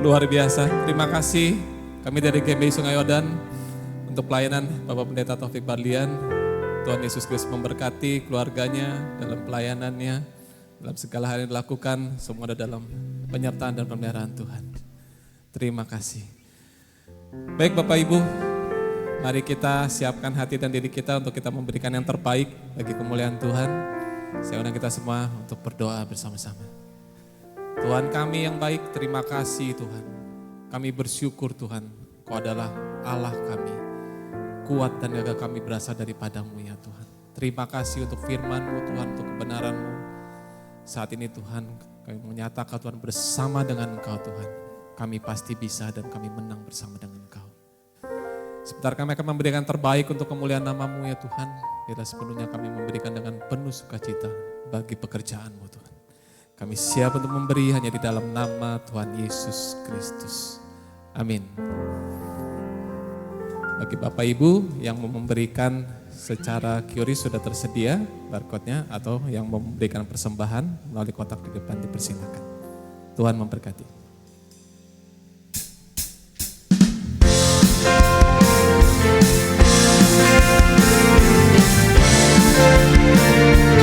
Luar biasa. Terima kasih kami dari GMI Sungai Yordan untuk pelayanan Bapak Pendeta Taufik Barlian. Tuhan Yesus Kristus memberkati keluarganya dalam pelayanannya, dalam segala hal yang dilakukan, semua ada dalam penyertaan dan pemeliharaan Tuhan. Terima kasih. Baik Bapak Ibu, mari kita siapkan hati dan diri kita untuk kita memberikan yang terbaik bagi kemuliaan Tuhan. Saya undang kita semua untuk berdoa bersama-sama. Tuhan kami yang baik, terima kasih Tuhan. Kami bersyukur Tuhan, Kau adalah Allah kami. Kuat dan gagah kami berasal daripadamu ya Tuhan. terima kasih untuk firman-Mu Tuhan, untuk kebenaran-Mu. Saat ini Tuhan, kami menyatakan Tuhan bersama dengan Engkau Tuhan. Kami pasti bisa dan kami menang bersama dengan Engkau. Sebentar kami akan memberikan terbaik untuk kemuliaan nama-Mu ya Tuhan. Bila sepenuhnya kami memberikan dengan penuh sukacita bagi pekerjaan-Mu Tuhan. Kami siap untuk memberi hanya di dalam nama Tuhan Yesus Kristus. Amin. Bagi Bapak Ibu yang mau memberikan secara QRIS sudah tersedia barcode-nya, atau yang mau memberikan persembahan melalui kotak di depan dipersilakan. Tuhan memberkati.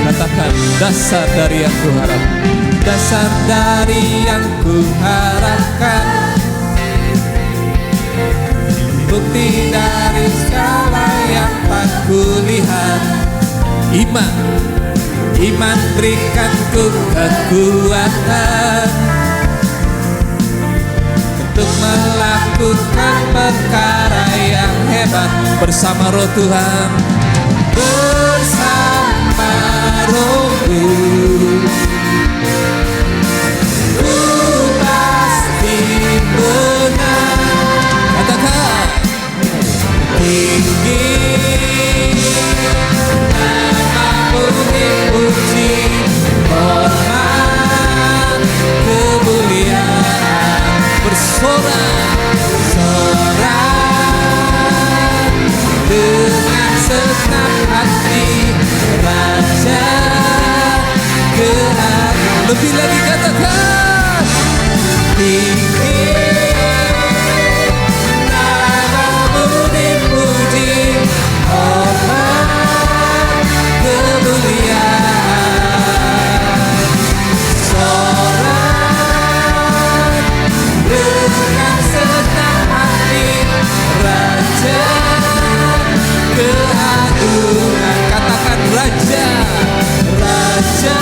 Katakan, dasar dari yang kuharap, dasar dari yang kuharapkan, bukti dari segala yang tak kulihat. Iman berikanku kekuatan untuk melakukan perkara yang hebat bersama Roh Tuhan. Bersama Rohku, ku pasti menang. Katakan, tinggi nama-Mu dipuji, hormat kemuliaan bersorak dengan segenap hati, Raja keagungan. Lebih lagi katakan, tinggi nama-Mu dipuji, hormat kemuliaan, sorak dengan segenap hati, Raja keagungan. Katakan, Raja, Raja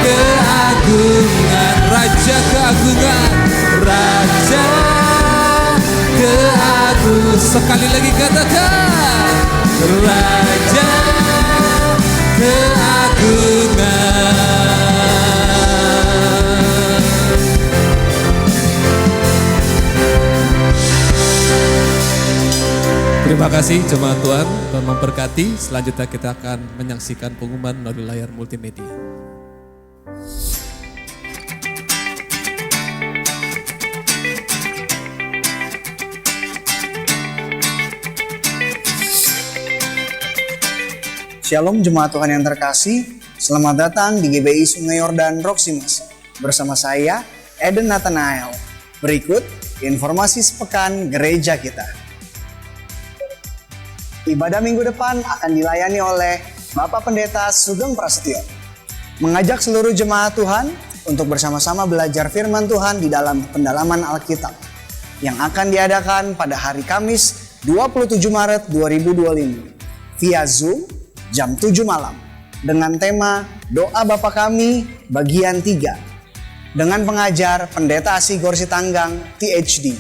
keagungan, Raja keagungan, Raja keagungan. Sekali lagi katakan, Raja keagungan. Terima kasih jemaat Tuhan, Tuhan memberkati. Selanjutnya kita akan menyaksikan pengumuman melalui layar multimedia. Shalom jemaat Tuhan yang terkasih, selamat datang di GBI Sungai Yordan Roksimas. Bersama saya, Eden Nathanael. Berikut informasi sepekan gereja kita. Ibadah minggu depan akan dilayani oleh Bapak Pendeta Sugeng Prasetyo, mengajak seluruh jemaat Tuhan untuk bersama-sama belajar firman Tuhan di dalam pendalaman Alkitab yang akan diadakan pada hari Kamis 27 Maret 2025 via Zoom jam 7 malam dengan tema Doa Bapa Kami bagian 3 dengan pengajar Pendeta Asigor Sitanggang THD.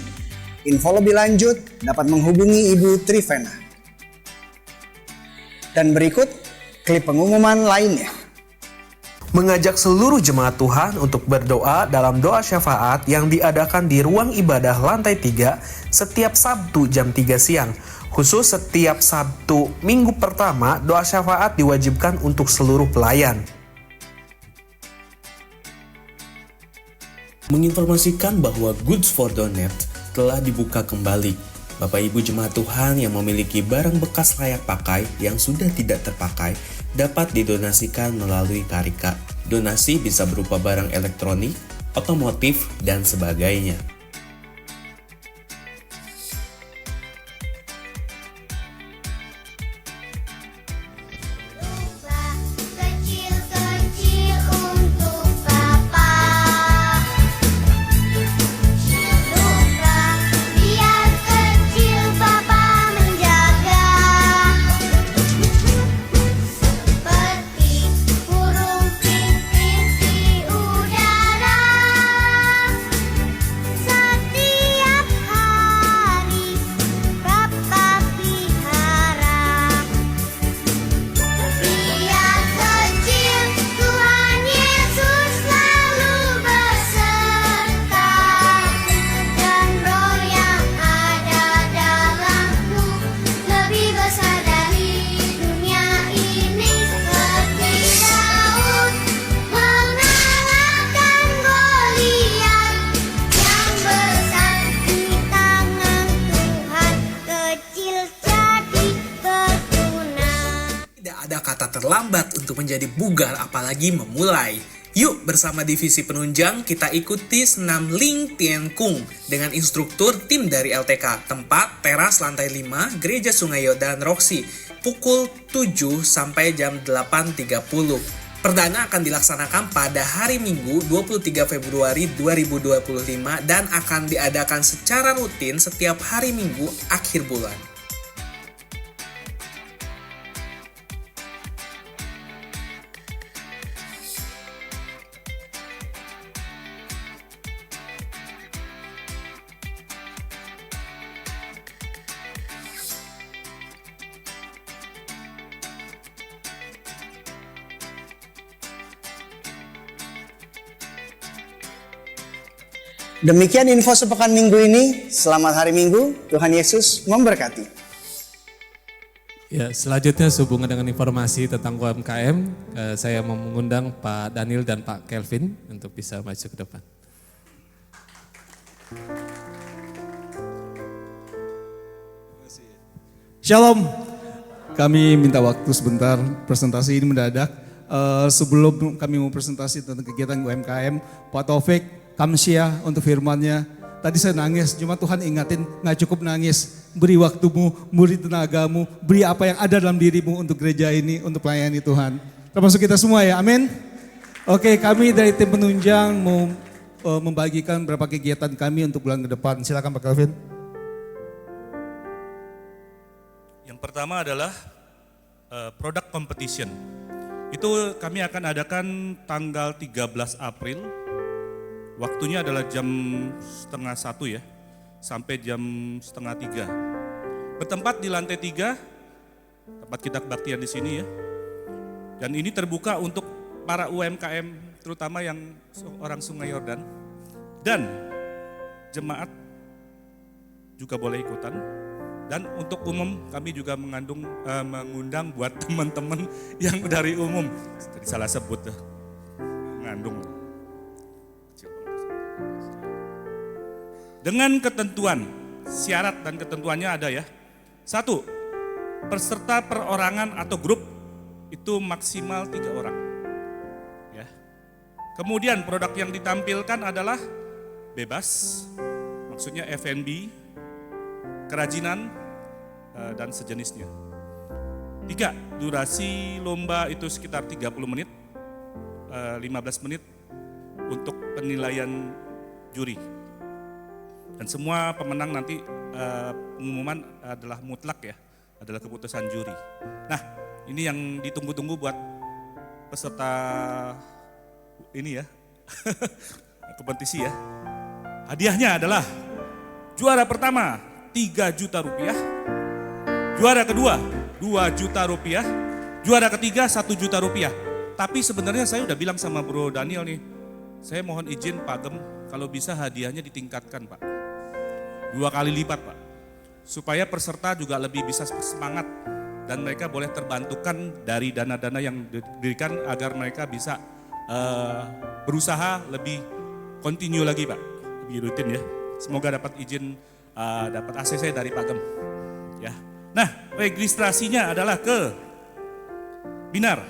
Info lebih lanjut dapat menghubungi Ibu Trivena. Dan berikut klip pengumuman lainnya. Mengajak seluruh jemaat Tuhan untuk berdoa dalam doa syafaat yang diadakan di ruang ibadah lantai 3 setiap Sabtu jam 3 siang. Khusus setiap Sabtu minggu pertama, doa syafaat diwajibkan untuk seluruh pelayan. Menginformasikan bahwa Goods for Donate telah dibuka kembali. Bapak Ibu jemaat Tuhan yang memiliki barang bekas layak pakai yang sudah tidak terpakai dapat didonasikan melalui Karika. Donasi bisa berupa barang elektronik, otomotif, dan sebagainya. Kecil-kecil untuk Bapa. Lupa biar kecil Bapa menjaga. Seperti burung pipit di udara. Tak ada kata terlambat untuk menjadi bugar apalagi memulai. Yuk bersama divisi penunjang kita ikuti senam Ling Tien Kung dengan instruktur tim dari LTK. Tempat teras lantai 5 Gereja Sungai Yordan Roxy pukul 7 sampai jam 8.30. Perdana akan dilaksanakan pada hari Minggu 23 Februari 2025 dan akan diadakan secara rutin setiap hari Minggu akhir bulan. Demikian info sepekan minggu ini. Selamat hari Minggu. Tuhan Yesus memberkati. Ya, selanjutnya sehubungan dengan informasi tentang UMKM, saya mau mengundang Pak Daniel dan Pak Kelvin untuk bisa maju ke depan. Shalom, kami minta waktu sebentar, presentasi ini mendadak. Sebelum kami mau presentasi tentang kegiatan UMKM, Pak Taufik, Kamsia untuk firman-Nya. Tadi saya nangis, cuma Tuhan ingatin gak cukup nangis. Beri waktumu, beri tenagamu, beri apa yang ada dalam dirimu untuk gereja ini, untuk melayani Tuhan. Termasuk kita semua ya, amin. Oke, kami dari tim penunjang mau membagikan beberapa kegiatan kami untuk bulan ke depan. Silakan Pak Kelvin. Yang pertama adalah product competition. Itu kami akan adakan tanggal 13 April. Waktunya adalah jam 12:30 ya, sampai jam 2:30. Bertempat di lantai 3, tempat kita kebaktian di sini ya. Dan ini terbuka untuk para UMKM, terutama yang orang Sungai Yordan. Dan jemaat juga boleh ikutan. Dan untuk umum kami juga mengundang buat teman-teman yang dari umum. Tadi salah sebut tuh, mengandung. Dengan ketentuan, syarat dan ketentuannya ada ya. 1, peserta perorangan atau grup itu maksimal 3 orang. Ya. Kemudian produk yang ditampilkan adalah bebas, maksudnya F&B, kerajinan, dan sejenisnya. 3, durasi lomba itu sekitar 30 menit, 15 menit untuk penilaian juri. Dan semua pemenang nanti pengumuman adalah mutlak ya, adalah keputusan juri. Nah, ini yang ditunggu-tunggu buat peserta ini ya, kompetisi ya. Hadiahnya adalah juara pertama 3 juta rupiah, juara kedua 2 juta rupiah, juara ketiga 1 juta rupiah. Tapi sebenarnya saya udah bilang sama Bro Daniel nih, saya mohon izin Pak Gem, kalau bisa hadiahnya ditingkatkan Pak. 2 kali lipat Pak, supaya peserta juga lebih bisa semangat dan mereka boleh terbantukan dari dana-dana yang diberikan agar mereka bisa berusaha lebih continue lagi Pak, lebih rutin ya. Semoga dapat izin, dapat ACC dari Pak Gem. Ya. Nah, registrasinya adalah ke Binar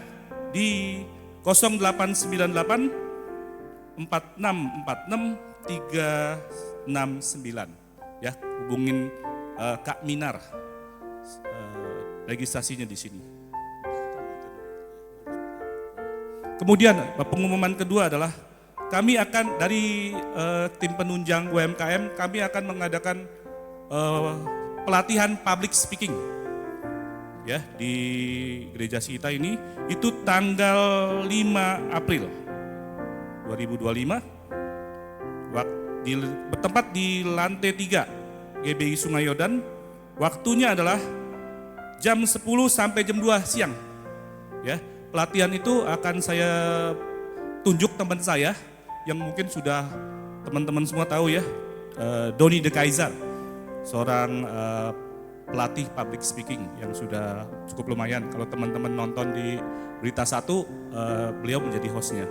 di 0898 4646 369. Ya, hubungin Kak Minar, registrasinya di sini. Kemudian pengumuman kedua adalah kami akan dari tim penunjang UMKM, kami akan mengadakan pelatihan public speaking ya di gereja kita ini, itu tanggal 5 April 2025. Bertempat di lantai 3 GBI Sungai Yordan. Waktunya adalah jam 10 sampai jam 2 siang. Ya, pelatihan itu akan saya tunjuk teman saya yang mungkin sudah teman-teman semua tahu ya, Doni De Kaiser, seorang pelatih public speaking yang sudah cukup lumayan. Kalau teman-teman nonton di Berita 1, beliau menjadi hostnya.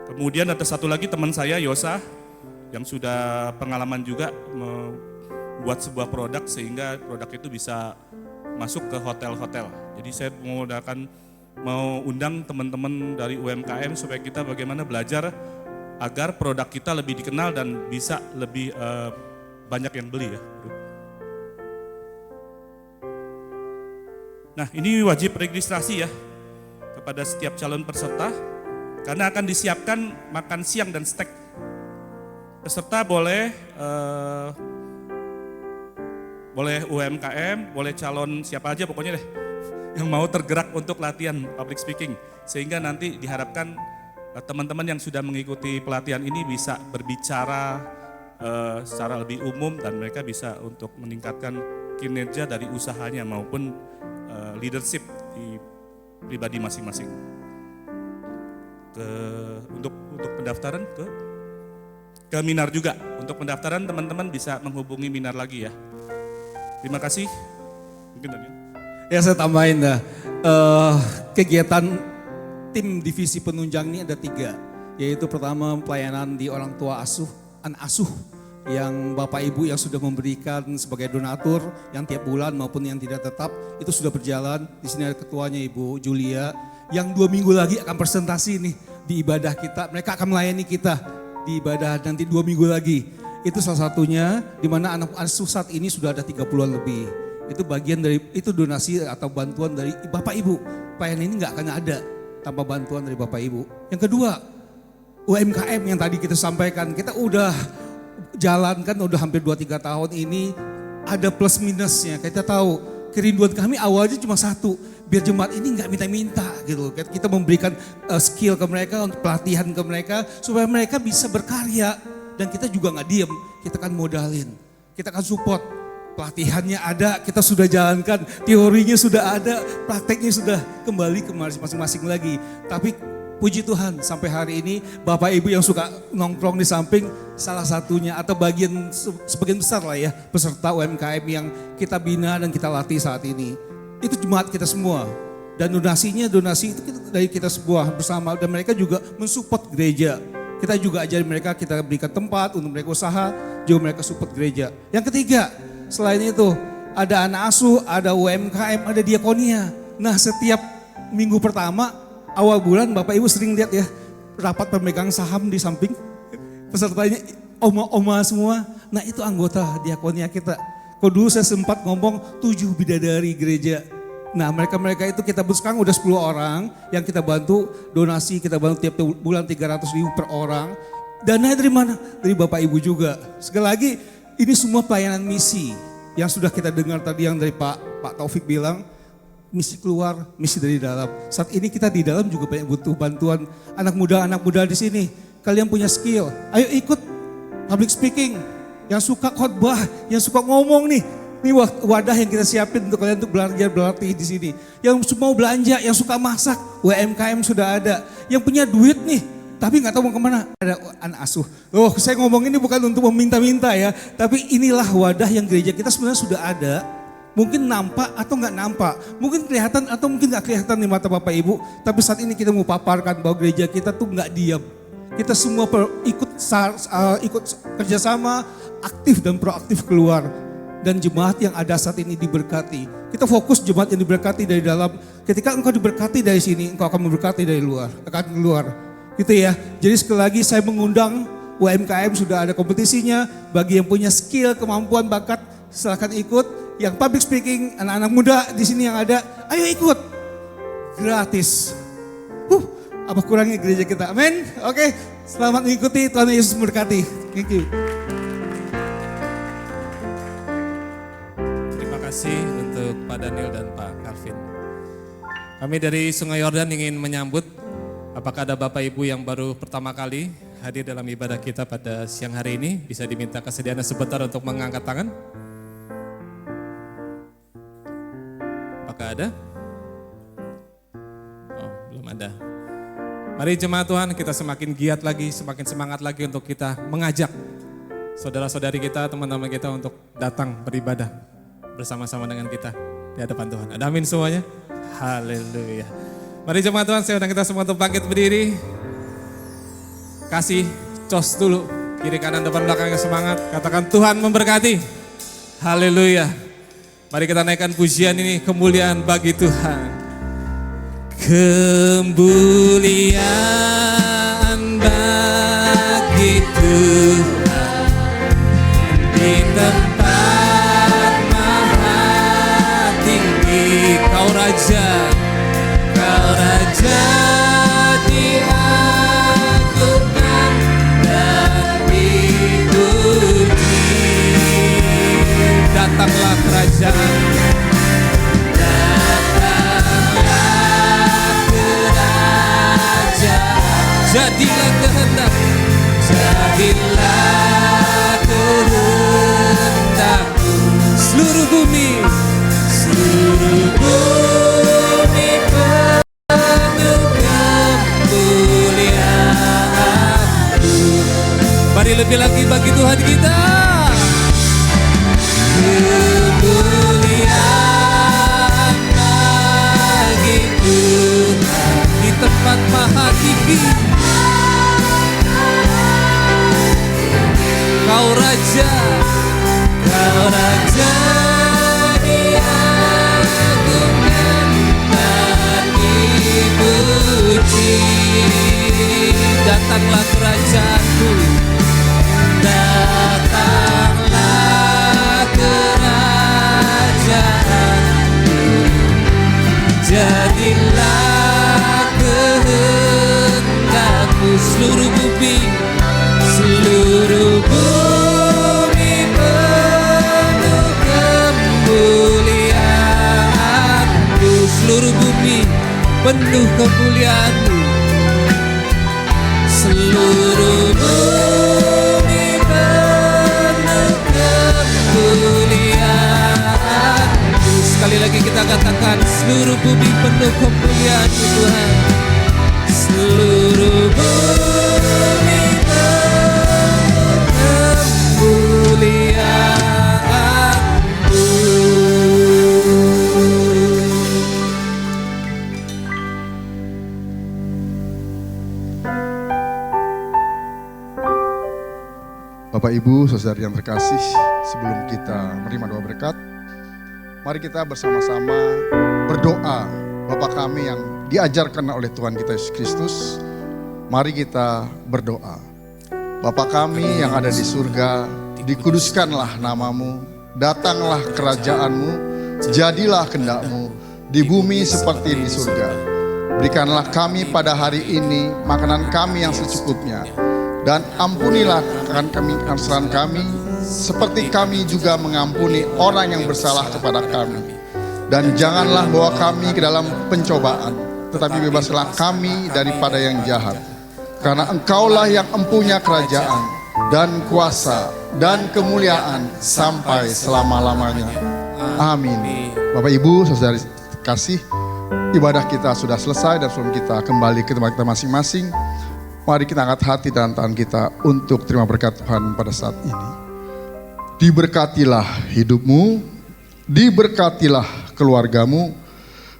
Kemudian ada satu lagi teman saya, Yosa, yang sudah pengalaman juga membuat sebuah produk sehingga produk itu bisa masuk ke hotel-hotel. Jadi saya mau undang teman-teman dari UMKM supaya kita bagaimana belajar agar produk kita lebih dikenal dan bisa lebih banyak yang beli ya. Nah, ini wajib registrasi ya kepada setiap calon peserta karena akan disiapkan makan siang dan snack. Peserta boleh UMKM, boleh calon siapa aja pokoknya deh yang mau tergerak untuk latihan public speaking. Sehingga nanti diharapkan teman-teman yang sudah mengikuti pelatihan ini bisa berbicara secara lebih umum dan mereka bisa untuk meningkatkan kinerja dari usahanya maupun leadership di pribadi masing-masing. Untuk pendaftaran ke Minar juga. Untuk pendaftaran teman-teman bisa menghubungi Minar lagi ya. Terima kasih. Mungkin Daniel. Ya saya tambahin dah. Kegiatan tim divisi penunjang ini ada 3. Yaitu pertama pelayanan di orang tua asuh, anak asuh. Yang Bapak Ibu yang sudah memberikan sebagai donatur yang tiap bulan maupun yang tidak tetap itu sudah berjalan. Di sini ada ketuanya Ibu Julia yang 2 minggu lagi akan presentasi nih di ibadah kita. Mereka akan melayani kita di ibadah nanti 2 minggu lagi. Itu salah satunya di mana anak asuh saat ini sudah ada 30-an lebih. Itu bagian dari itu donasi atau bantuan dari Bapak Ibu. Pelayanan ini nggak akan ada tanpa bantuan dari Bapak Ibu. Yang kedua UMKM yang tadi kita sampaikan kita udah jalankan udah hampir 2-3 tahun ini ada plus minusnya. Kita tahu kerinduan kami awalnya cuma satu, biar jemaat ini nggak minta-minta gitu. Kita memberikan skill ke mereka, untuk pelatihan ke mereka supaya mereka bisa berkarya dan kita juga nggak diem, kita kan modalin, kita kan support. Pelatihannya ada, kita sudah jalankan, teorinya sudah ada, prakteknya sudah kembali ke masing-masing lagi. Tapi puji Tuhan sampai hari ini Bapak Ibu yang suka nongkrong di samping salah satunya atau sebagian besar lah ya peserta UMKM yang kita bina dan kita latih saat ini. Itu jemaat kita semua dan donasi itu dari kita semua bersama dan mereka juga mensupport gereja. Kita juga ajari mereka, kita berikan tempat untuk mereka usaha, juga mereka support gereja. Yang ketiga, selain itu ada anak asuh, ada UMKM, ada diakonia. Nah setiap minggu pertama awal bulan Bapak Ibu sering lihat ya rapat pemegang saham di samping pesertanya oma-oma semua. Nah itu anggota diakonia kita. Kalau dulu saya sempat ngomong 7 bidadari gereja. Nah mereka itu kita sekarang udah 10 orang yang kita bantu donasi, kita bantu tiap bulan 300.000 per orang. Dana dari mana? Dari Bapak Ibu juga. Sekali lagi ini semua pelayanan misi yang sudah kita dengar tadi yang dari Pak Taufik bilang. Misi keluar, misi dari dalam. Saat ini kita di dalam juga banyak butuh bantuan anak muda di sini. Kalian punya skill, ayo ikut public speaking. Yang suka khotbah, yang suka ngomong nih. Ini wadah yang kita siapin untuk kalian untuk belajar berlatih di sini. Yang mau belanja, yang suka masak, UMKM sudah ada. Yang punya duit nih, tapi nggak tahu mau kemana. Ada anak asuh. Oh, saya ngomong ini bukan untuk meminta-minta ya, tapi inilah wadah yang gereja kita sebenarnya sudah ada. Mungkin nampak atau nggak nampak, mungkin kelihatan atau mungkin nggak kelihatan di mata Bapak Ibu. Tapi saat ini kita mau paparkan bahwa gereja kita tuh nggak diam. Kita semua ikut kerjasama, aktif dan proaktif keluar. Dan jemaat yang ada saat ini diberkati. Kita fokus jemaat yang diberkati dari dalam. Ketika engkau diberkati dari sini, engkau akan memberkati dari luar, akan keluar. Gitu ya. Jadi sekali lagi saya mengundang UMKM sudah ada kompetisinya. Bagi yang punya skill, kemampuan, bakat, silakan ikut. Yang public speaking, anak-anak muda di sini yang ada, ayo ikut. Gratis. Apa kurangnya gereja kita? Amin. Oke, selamat mengikuti. Tuhan Yesus memberkati. Thank you. Terima kasih untuk Pak Daniel dan Pak Calvin. Kami dari Sungai Yordan ingin menyambut, apakah ada Bapak Ibu yang baru pertama kali hadir dalam ibadah kita pada siang hari ini? Bisa diminta kesediaannya sebentar untuk mengangkat tangan. Apakah ada? Oh, belum ada. Mari jemaat Tuhan, kita semakin giat lagi, semakin semangat lagi untuk kita mengajak saudara-saudari kita, teman-teman kita untuk datang beribadah bersama-sama dengan kita di hadapan Tuhan. Ada amin semuanya? Haleluya. Mari jemaat Tuhan, saya undang kita semua untuk bangkit berdiri. Kasih cos dulu, kiri kanan depan belakangnya semangat. Katakan Tuhan memberkati. Haleluya. Mari kita naikkan pujian ini, kemuliaan bagi Tuhan. Kemuliaan bagi Tuhan di tempat maha tinggi. Kau Raja, Kau Raja diagungkan dan dipuji. Datanglah kerajaan, datanglah kerajaan. Jadilah kehendak, jadilah kehendakmu. Seluruh bumi penuh kemuliaan-Mu. Mari lebih lagi bagi Tuhan kita. Kemuliaan bagi Tuhan di tempat maha tinggi. Kau Raja, Kau Raja diagungkan dan dipuji. Datanglah kerajaan-Mu, datanglah kerajaan-Mu. Jadilah kehendak-Mu. Seluruh bumi penuh kemuliaan-Mu. Seluruh bumi penuh kemuliaan-Mu. Seluruh bumi penuh kemuliaan-Mu. Sekali lagi kita katakan, seluruh bumi penuh kemuliaan-Mu Tuhan. Seluruh bumi penuh kemuliaan-Mu. Bapak Ibu, saudara yang terkasih, sebelum kita menerima doa berkat, mari kita bersama-sama berdoa Bapa kami yang diajarkan oleh Tuhan kita Yesus Kristus. Mari kita berdoa. Bapa kami yang ada di surga, dikuduskanlah namamu, datanglah kerajaanmu, jadilah kehendak-Mu di bumi seperti di surga. Berikanlah kami pada hari ini makanan kami yang secukupnya. Dan ampunilah kesalahan kami, seperti kami juga mengampuni orang yang bersalah kepada kami. Dan janganlah bawa kami ke dalam pencobaan, tetapi bebaslah kami daripada yang jahat. Karena Engkaulah yang empunya kerajaan, dan kuasa, dan kemuliaan, sampai selama-lamanya. Amin. Bapak Ibu, saudara kasih, ibadah kita sudah selesai dan sebelum kita kembali ke tempat kita masing-masing, mari kita angkat hati dan tangan kita untuk terima berkat Tuhan pada saat ini. Diberkatilah hidupmu, diberkatilah keluargamu,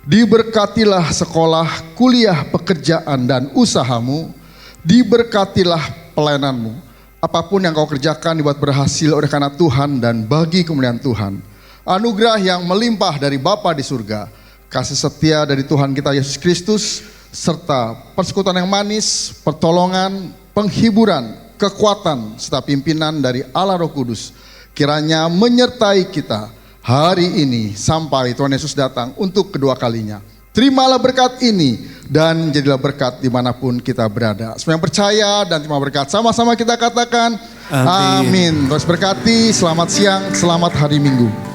diberkatilah sekolah, kuliah, pekerjaan, dan usahamu, diberkatilah pelayananmu. Apapun yang kau kerjakan dibuat berhasil oleh karena Tuhan dan bagi kemuliaan Tuhan. Anugerah yang melimpah dari Bapa di surga, kasih setia dari Tuhan kita Yesus Kristus, serta persekutuan yang manis, pertolongan, penghiburan, kekuatan, serta pimpinan dari Allah Roh Kudus kiranya menyertai kita hari ini sampai Tuhan Yesus datang untuk kedua kalinya. Terimalah berkat ini dan jadilah berkat dimanapun kita berada. Semua yang percaya dan terima berkat, sama-sama kita katakan amin. Terus berkati, selamat siang, selamat hari Minggu.